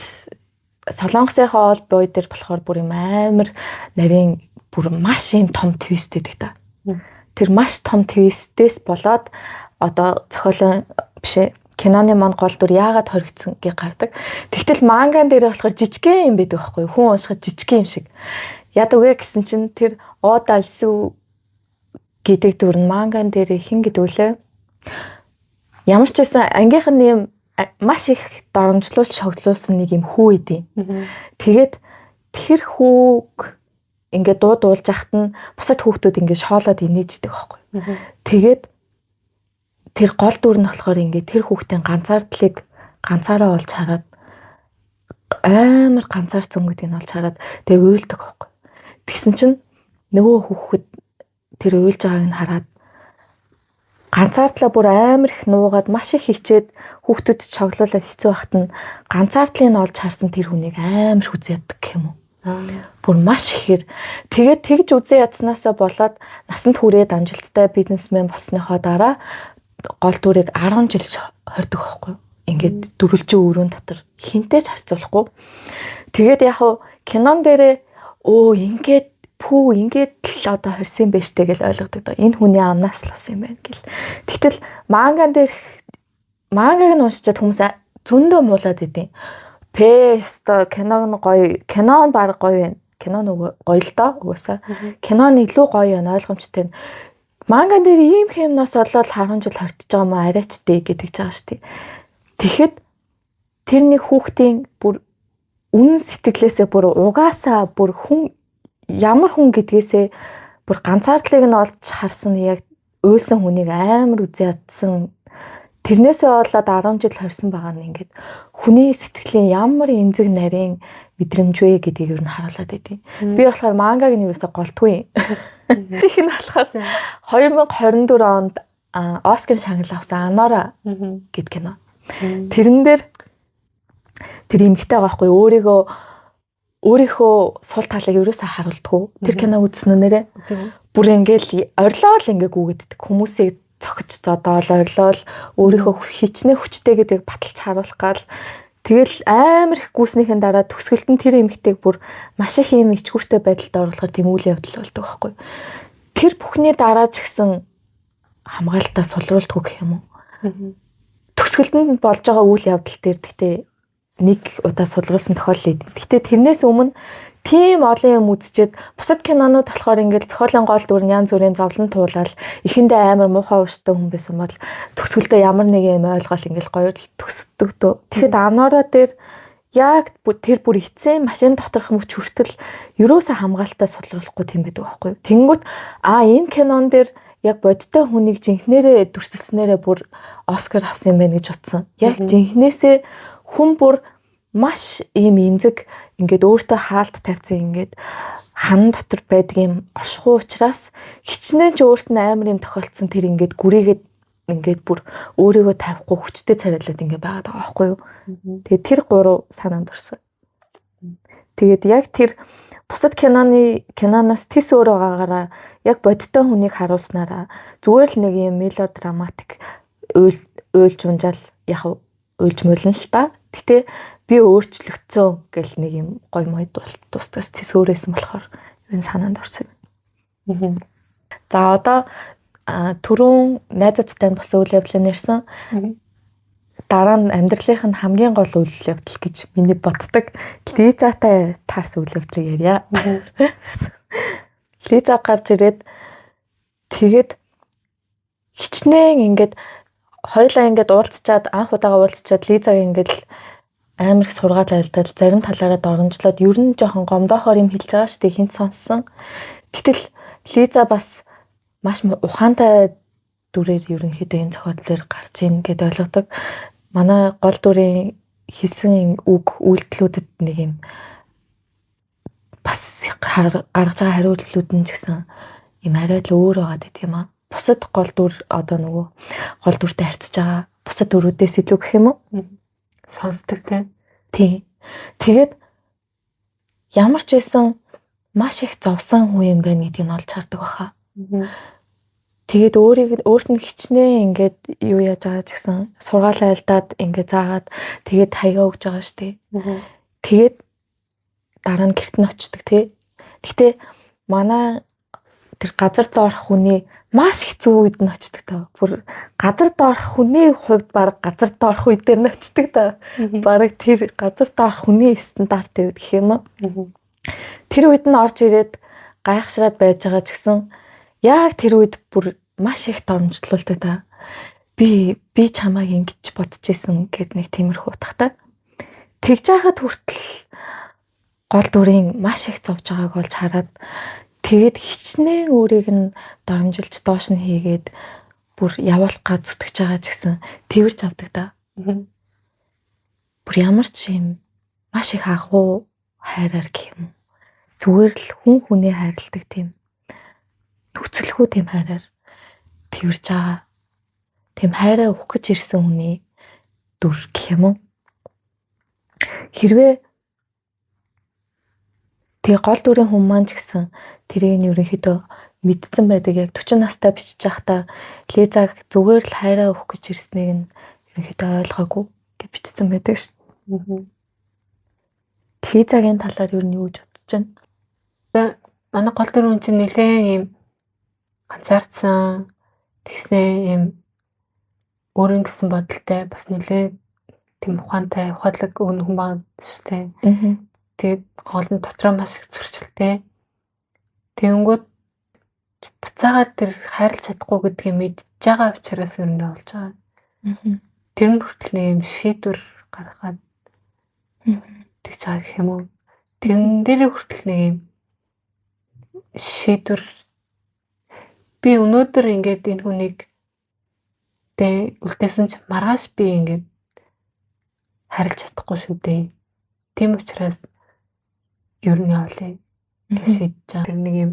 солонгосынхаа Old Boy дээр болохоор бүр юм амар нарийн бүр маш юм том твист гэдэг та. Тэр маш том твистээс болоод одоо зохиолын бишээ киноны манд гол дүр яагаад хоригдсон гэж гардаг. Тэгтэл манган дээр болохоор жижигхэн юм байдаг байхгүй юу? Хүн уншихад жижигхэн юм шиг. Яд үгүй гэсэн чинь тэр Ода Альсу гэдэг дүр нь манган дээр хин гэдэг үлээ. Ямар ч байсан ангийнхан юм маш их доромжлуулж шогдлуулсан нэг юм хүү идэв. Тэгээд тэр хүүг ингээд дуулж яхад нь бусад хүүхдүүд ингээд шоолоод инээждэг байхгүй юу? Тэгээд тэр гол дүр нь болохоор ингээд тэр хүүхдийн ганцаардлыг ганцаараа олж хараад амар ганцаарцсан гэдгийг олж хараад тэгээ уйлдаг байхгүй. Тэгсэн чинь нөгөө хүүхэд тэр уйлж байгааг нь хараад ганцаардлаа бүр амар их нуугаад маш их хичээд хүүхдүүд чоглуулаад хэцүү байхад нь ганцаардлыг нь олж харсан тэр хүнийг амар хүзээд гэх юм уу. Бүр маш ихээр тэгээд тэгж үзээ ядснаасаа болоод насанд хүрээд амжилттай бизнесмен болсныхоо дараа гол дүрийг 10 жил хордог байхгүй. Ингээд дөрвөлжин өрөөнд дотор хинтэй ч харьцуулахгүй. Тэгээд яг кинон дээрээ ингээд л одоо хорсон байж тээ гэж ойлгодог. Энэ хүний амнаас л болсон юм байна гэл. Тэгтэл мангаг нь уншичаад хүмүүс зөндөө муулаад идэв. Өстой киног нь гоё. Кино нь баг гоё байна. Кино нь гоё л доо угаасаа. Кино нь илүү гоё байна, ойлгомжтой. Манган дээр ийм хэмнээс олоод 10 жил хортож байгаа маа арайчтэй гэдэг жаага штий. Тэгэхэд тэр нэг хүүхдийн бүр үнэн сэтгэлээсээ бүр угаасаа бүр хүн ямар хүн гэдгээсээ бүр ганцаардлыг нь олж харсан яг уйлсан хүнийг амар үзээ ядсан. Тэрнээсээ болоод 10 жил хорсон байгаа нь ингээд хүний сэтгэлийн ямар эмзэг нарийн мэдрэмж вэ гэдгийг юу н харуулад байдیں۔ Би болохоор мангаг нь юусаа голтгүй. Тэр нь болохоор 2024 онд Оскарын шагнал авсан Анора гэдэг кино. Тэрэн дээр тэр эмэгтэй байгаа байхгүй өөрийнхөө сул талыг юусаа харуулдаггүй. Тэр кино үзснээр бүр ингээл орилоо л ингээ гүгэддэг. Хүмүүсийг цогч зодоол орилол өөрийнхөө хичнээн хүчтэй гэдгийг баталж харуулах гал тэгэл амар их гүйснийхэн дараа төгсгөлд нь тэр эмэгтэйг бүр маш их юм ичгүүртэй байдалд оруулахар тийм үйл явдал болдог байхгүй. Тэр бүхний дараа ч гэсэн хамгаалтаа сулруулдаггүй гэх юм уу. Төгсгөлд нь болж байгаа үйл явдал дээр гэхдээ нэг удаа сулруулсан тохиолдол идэв. Гэхдээ тэрнээс өмнө тийм олон юм үзчихэд бусад кинонууд болохоор ингээд зохиолын гол дүр нь янз бүрийн зовлон туулаад эхэндээ амар муухай ууштай хүн байсан бол төгсгөлдөө ямар нэг юм ойлгол ингээд гоё төгсдөг дөө. Тэгэхэд Анора дээр яг тэр бүр эцсийн машин доторх мөч хүртэл ерөөсөө хамгаалтаа сулруулахгүй тийм байдаг байхгүй юу. Тэнгүүт энэ кинон дээр яг бодтой хүнийг жинхнэрээ дүрсэлснээрээ бүр Оскар авсан юм байна гэж утсан. Яг жинхнээсээ хүн бүр маш ийм эмзэг ингээд өөртөө хаалт тавьсан ингээд хан дотор байдаг юм оршихуй учраас хичнээн ч өөрт нь амар юм тохиолдсон тэр ингээд гүрийгээд ингээд бүр өөрийгөө тавихгүй хүчтэй царайлаад ингээд байгаад байгаа байхгүй юу. Тэгээд тэр гурав санаанд орсон. Тэгээд яг тэр бусад киноноос тис өөр байгаагаараа яг бодтой хүнийг харуулснараа зүгээр л нэг юм мелодраматик уйлж унжаал яг уйлж мөлн л та. Гэтэ би өөрчлөгдсөн гэл нэг юм гой мой тустаас тис өөрөөсөн болохоор ер нь санаанд орсон юм. За одоо түрүүн найзуудтай болсон үйл явдлыг нэрсэн. Дараа нь амьдралынх нь хамгийн гол үйл явдал гэж миний боддог Лизатай таарсан үйл явдлыг ярья. Лиза гарч ирээд тэгээд хичнээн ингээд хоёлаа ингээд уулзчаад анх удаага уулзчаад Лизаг ингээд амар их сургаал айлдал зарим талаараа доромжлоод ер нь жоохон гомдоохоор юм хэлж байгаа шүү дээ хинт сонссон. Гэтэл Лиза бас маш ухаантай дүрээр ерөнхийдөө энэ зохиолдлоор гарч ийн гэдээ ойлгодог. Манай гол дүрийн хэлсэн үг үйлдэлүүдэд нэг юм бас гаргаж байгаа хариултлууд нь ч гэсэн юм арай л өөр байгаа гэдэг юм аа. Бусад гол дүр одоо нөгөө гол дүртэй харьцаж байгаа бусад дүрүүдээс илүү гэх юм уу? Сонсдог тийм. Тийм. Тэгээд ямар ч байсан маш их зовсон хүн юм байна гэдгийг нь олж хардаг баха. Тэгээд өөрт нь хичнээн ингээд юу яаж байгаа ч гэсэн сургаалаа альдаад ингээд заагаад тэгээд хаягаа өгж байгаа шүү дээ. Тэгээд дараа нь гэрт нь очдөг тий. Гэхдээ манай тэр газар доорх хүний маш хэцүү үед нь очдөг таа. Бүр газар доорх хүний хувьд баг газар доорх үед дээр нь очдөг таа. Бараг тэр газар доорх хүний стандартын үед гэх юм уу. Тэр үед нь орж ирээд гайхшраад байж байгаа ч гэсэн яг тэр үед бүр маш их дормжлуулдаг та. Би чамайг ингэж бодож исэн гэд нэг тиймэрхүү утгатай. Тэгж яхад хүртэл гол дүрийн маш их зовж байгааг олж хараад тэгээд хичнээн өөрийг нь дормжилж доош нь хийгээд бүр явуулах га зүтгэж байгаа ч гэсэн тэрж авдаг та. Бүр ямар ч юм маш их агуу хайраар гэх юм. Зүгээр л хүнээ хайрладаг тийм. Нөхцөлгүй тийм хайраар тэрж байгаа. Тийм хайраа өгөх гэж ирсэн хүний дүр гэх юм уу? Хэрвээ тэгээ гол дүрийн хүн маань ч гэсэн тэрийг нь ерөнхийдөө мэдсэн байдаг яг 40 настай бичиж байхдаа Лизаг зүгээр л хайраа өгөх гэж ирснийг нь ерөнхийдөө ойлгоогүй гэж бичсэн байдаг шүү. Лизагийн талаар юу гэж бодож байна? Манай гол дүр хүн чинь нэлээд юм ганцаардсан тэгсэн юм өөрийн гэсэн бодолтой бас нэлээд тийм ухаантай ухаалаг өгнө хүн байна шүү дээ. Тэгээд гол нь дотроо маш их зөрчилтэй. Тэнгүүд буцаагаад тэр хайрлах чадахгүй гэдгийг мэдж байгаа учраас өрөндөө болж байгаа. Тэр нь хүртэл нэг юм шийдвэр гаргаад тэгж байгаа гэх юм уу. Тэрэн дээр хүртэл нэг юм шийдвэр би өнөөдөр ингээд энэ хүнийг үлдээсэн ч маргааш би ингээд харилж чадахгүй шүү дээ. Тийм учраас ер нь явлаа гэж шийдэж байгаа. Тэр нэг юм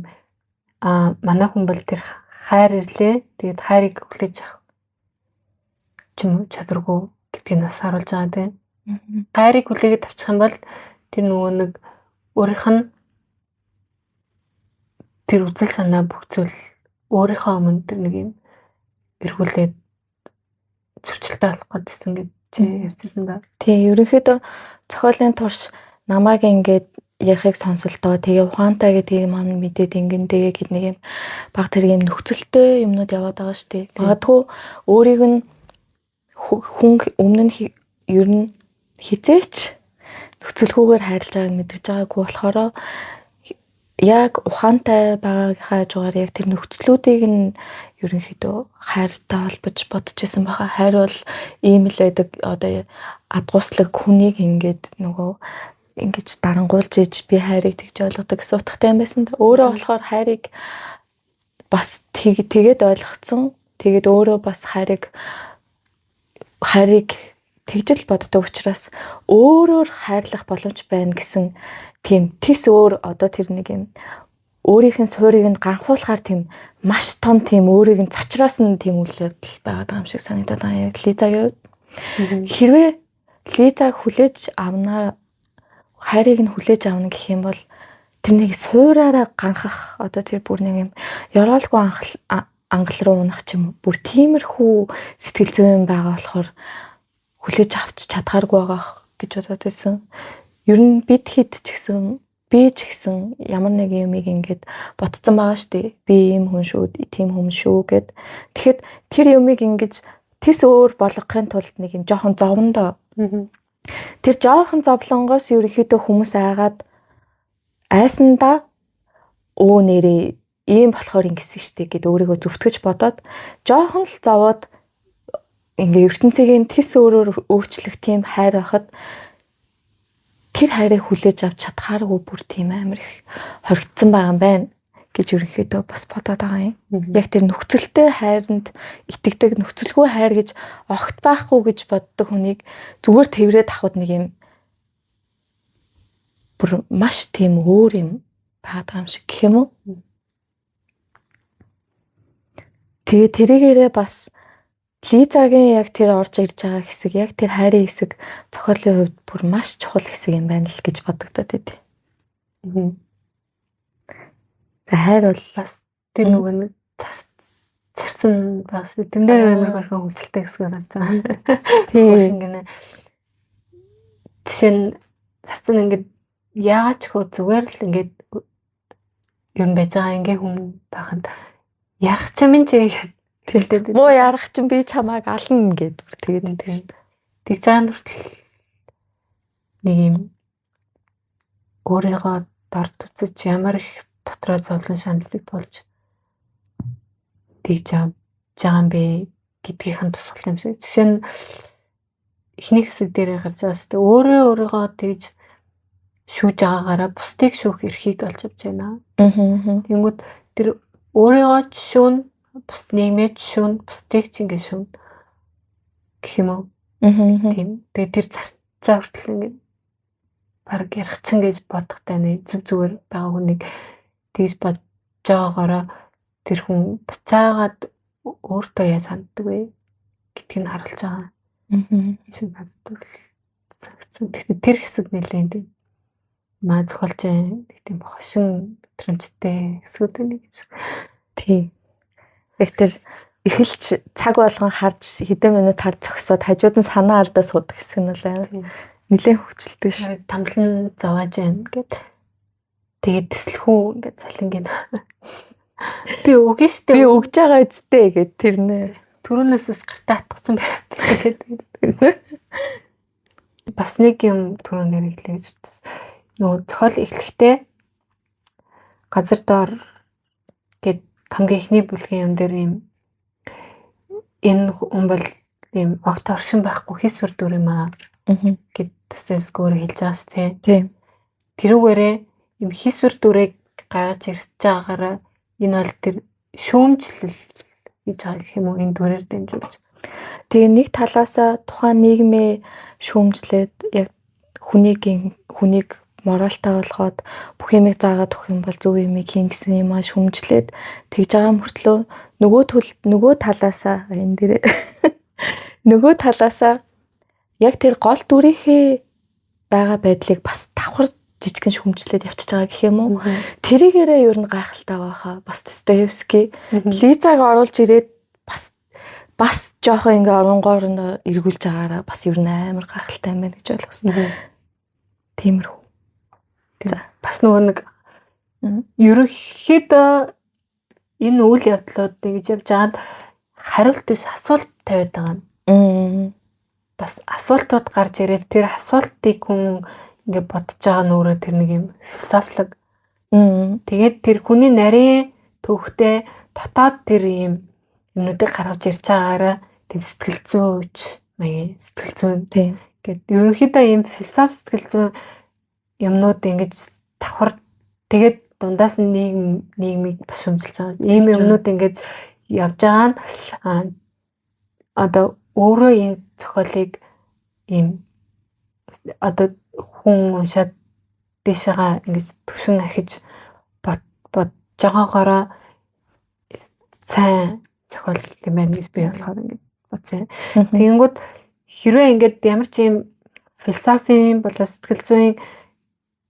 манай хүн бол тэр хайр ирлээ. Тэгээд хайрыг хүлээж авах чадваргүй гэдгийг бас харуулж байгаа тийм. Хайрыг хүлээгээд авчих юм бол тэр нөгөө нэг өөрийнх нь тэр үзэл санаа бүх зүйл өөрийнхөө өмнө тэр нэг юм эргүүлээд зөрчилтэй болох гэдсэн гэж ярьжсэн да. Тийм ерөнхийдөө зохиолын турш намайг ингээд ярихыг сонсолтоо тэгээ ухаантай гэдгийг маань мэдээд ингэндээ гэд нэг юм баг тэр юм нөхцөлтэй юмнууд яваад байгаа шүү дээ. Магадгүй өөрийг нь хүн өмнө нь ер нь хизээч нөхцөлгүйгээр хайрлаж байгааг мэдэрч байгаагүй болохоор яг ухаантай байгаагаа жугаар яг тэр нөхцлүүдийг нь ерөнхийдөө хайртай холбож бодож исэн баха. Хайр бол ийм л байдаг одоо адгууслаг хүнийг ингээд нөгөө ингэж дарангуулж иж би хайрыг тэгж ойлгодог гэсэн утгатай юм байсан да. Өөрөө болохоор хайрыг бас тэгээд ойлгоцсон. Тэгээд өөрөө бас хайрыг тэгжэл боддог учраас өөрөөр хайрлах боломж байна гэсэн тийм тис өөр одоо тэр нэг юм өөрийнх нь суурийг нь ганхуулахаар тийм маш том тийм өөрийг нь цочроос нь тийм үйл явдал байгаа юм шиг санагдаад байгаа яг Лизагийн хувьд. Хэрвээ Лизаг хүлээж авнаа хайрыг нь хүлээж авна гэх юм бол тэр нэг суураараа ганхах одоо тэр бүр нэг юм ёроолгүй ангал руу унах ч юм бүр тиймэрхүү сэтгэл зүйн байгаа болохоор хүлээж авч чадхааргүй байгаа гэж бодоод байсан. Ер нь бид хэд ч гэсэн би ч гэсэн ямар нэг юмыг ингээд ботцсон байгаа шүү дээ. Би ийм хүн шүү, тийм хүн шүү гэд. Тэгэхэд тэр юмыг ингэж тис өөр болгохын тулд нэг юм жоохон зовондоо. Тэр жоохон зовлонгоос ерөнхийдөө хүмүүс айгаад айсандаа нэрээ ийм болохоор ингэсэн шүү дээ гэд өөрийгөө зүвтгэж бодоод жоохон л зовоод ингээ ертөнцийн тис өөрөөр өөрчлөх тийм хайр байхад тэр хайрыг хүлээж авч чадхааргүй бүр тийм амар их хоригдсан байгаа юм байна гэж ерөнхийдөө бас бодоод байгаа юм. Яг тэр нөхцөлтэй хайранд итгэдэг, нөхцөлгүй хайр гэж огт байхгүй гэж боддог хүнийг зүгээр тэрврээд авахд нэг юм бүр маш тийм өөр юм байгаа юм шиг гэх юм уу? Тэгээ тэрийгээрээ бас Лизагийн яг тэр орж ирж байгаа хэсэг, яг тэр хайрын хэсэг зохиолын хувьд бүр маш чухал хэсэг юм байна л гэж бодогдоод байд. За хайр бол бас тэр нөгөө нэг зарцсан бас тэрнээр амар горхон хөвчлөлтэй хэсгээс орж байгаа. Тийм гинэ. Жишээ нь зарцсан ингээд яагаад ч хөө зүгээр л ингээд юм байж байгаа ингээ хүн байхад ярах ч юм чи гэлдээд муу ярах чинь би чамааг ална гэд бүр тэгээд тийм. Тэг жаан хүртэл нэг юм өөрийгөө дорд үзэж ямар их дотроо зовлон шаналлыг болж тэгж байгаа юм бэ гэдгийнхэн тусгал юм шиг. Жишээ нь эхний хэсэг дээр гарч байгаа шүү дээ. Өөрийгөө тэгж шүүж байгаагаараа бусдыг шүүх эрхийг олж авч байна. Тэнгүүд тэр өөрийгөө шүүн, бус нийгмээ шүүн, бусдыг ч ингэ шүүн гэх юм уу? Тийм. Тэгээ тэр зарцаа хүртэл ингэ баг ярих чинь гэж бодохтай нэг зүгээр байгаа хүнийг тэгж бодож байгаагаараа тэр хүн буцаагаад өөртөө яаж ханддаг вэ гэдгийг нь харуулж байгаа. Шиг надад цагцсан. Тэгэхээр тэр хэсэг нэлээд тийм маа зохиолж тийм хошин мэдрэмжтэй хэсгүүд нэг юм шиг. Тийм. Тэгэхээр эхэлж цаг болгон харж хэдэн минут харж зогсоод хажууд нь санаа алдаа суудаг хэсэг нь бол нэлээд хөвчлөлтэй шүү. Тамлан зовоож байна гэд тэгээд тэслэхүү ингээд цалингийн би өгнө штэ. Би өгж байгаа эцтэй гэд тэрнээ түрүүнээс ч гартаа атгсан байдаг. Бас нэг юм түрүүнээр хэлээ гэж бодсон. Нөгөө зохиол эхлэхдээ газар доор гэд хамгийн ихний бүлгийн юм дээр юм энэ хүн бол юм огт оршин байхгүй хис бүр дүр юм аа гэд төсөөсгөөр хэлж байгаа шүү дээ. Тэрүүгээрээ юм хис бүр дүрийг гаргаж ирж байгаагаараа энэ бол тэр шүүмжлэл гэж байгаа гэх юм уу энэ дүрээр дамжуулж. Тэгээ нэг талаасаа тухайн нийгмээ шүүмжлээд яг хүнийг моралтай болгоод бүх юмыг заагаад өгөх юм бол зөв юмыг хийн гэсэн юм аа шүүмжлээд тэгж байгаа мөртлөө нөгөө талаасаа энэ дээр нөгөө талаасаа яг тэр гол дүрийнхээ байгаа байдлыг бас давхар жижигэн шүүмжлээд явчихж байгаа гэх юм уу. Тэрийгээрээ ер нь гайхалтай байхаа бас Достоевский Лизаг оруулж ирээд бас жоохон ингээ оронгоор нь эргүүлж байгаараа бас ер нь амар гайхалтай юм байна гэж ойлгосон. Тиймэрхүү. За бас нөгөө нэг ерөнхийдөө энэ үйл явдлууд ингэж явж байгаад хариулт биш асуулт тавиад байгаа юм. Бас асуултууд гарч ирээд тэр асуултыг хүн ингээ бодож байгаа нь өөрөө тэр нэг юм философик. Тэгээд тэр хүний нарийн төвхтэй дотоод тэр юм юмнуудыг гаргаж ирж байгаараа тэм сэтгэл зүйч маяг сэтгэл зүйн гэдэг ерөнхийдөө юм философи сэтгэл зүйн юмнууд ингэж давхар тэгээд дундаас нь нийгмийг бас шүмжилж байгаа. Ийм юмнууд ингэж явж байгаа нь одоо өөрөө энэ зохиолыг ийм одоо хүн уншаад дэшегаа ингэж төвшин ахиж бодож байгаагаараа сайн зохиол юм байна гэж би болохоор ингэж бодсон. Тэгэнгүүт хэрвээ ингэж ямар ч юм философийн болоо сэтгэл зүйн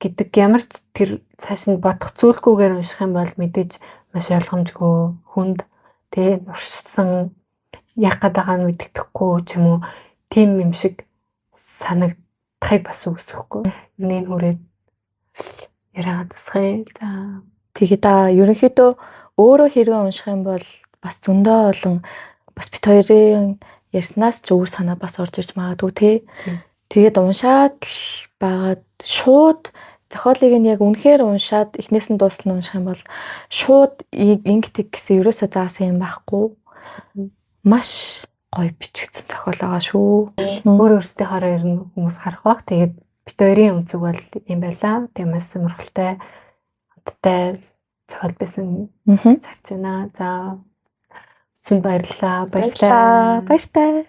гэдэг ямар ч тэр цааш нь бодох зүйлгүйгээр унших юм бол мэдээж маш ойлгомжгүй хүнд тэ уршсан яг гадаагаа нь мэддэхгүй ч юм уу тийм юм шиг санагдахыг бас үгүйсэхгүй. Энэ хүрээд яриагаа тусгая. За тэгээд ерөнхийдөө өөрөө хэрвээ унших юм бол бас зөндөө олон бас бит хоёрын ярьснаас ч өөр санаа бас орж ирж магадгүй тий. Тэгээд уншаад л байгаад шууд зохиолыг нь яг үнэхээр уншаад эхнээс нь дуусна унших юм бол шууд ингэдэг гэсэн ерөөсөө заасан юм байхгүй. Маш гоё бичигдсэн зохиол байгаа шүү. Өөр өөрсдийн хараа ер нь хүмүүс харах бах. Тэгээд бит хоёрын өнцөг бол юм байлаа. Тэгээд маш сонирхолтой, хамттай зохиол байсан Мгм. гэж харж байна. За. Эцэнд баярлалаа. Баярлалаа. Баяртай.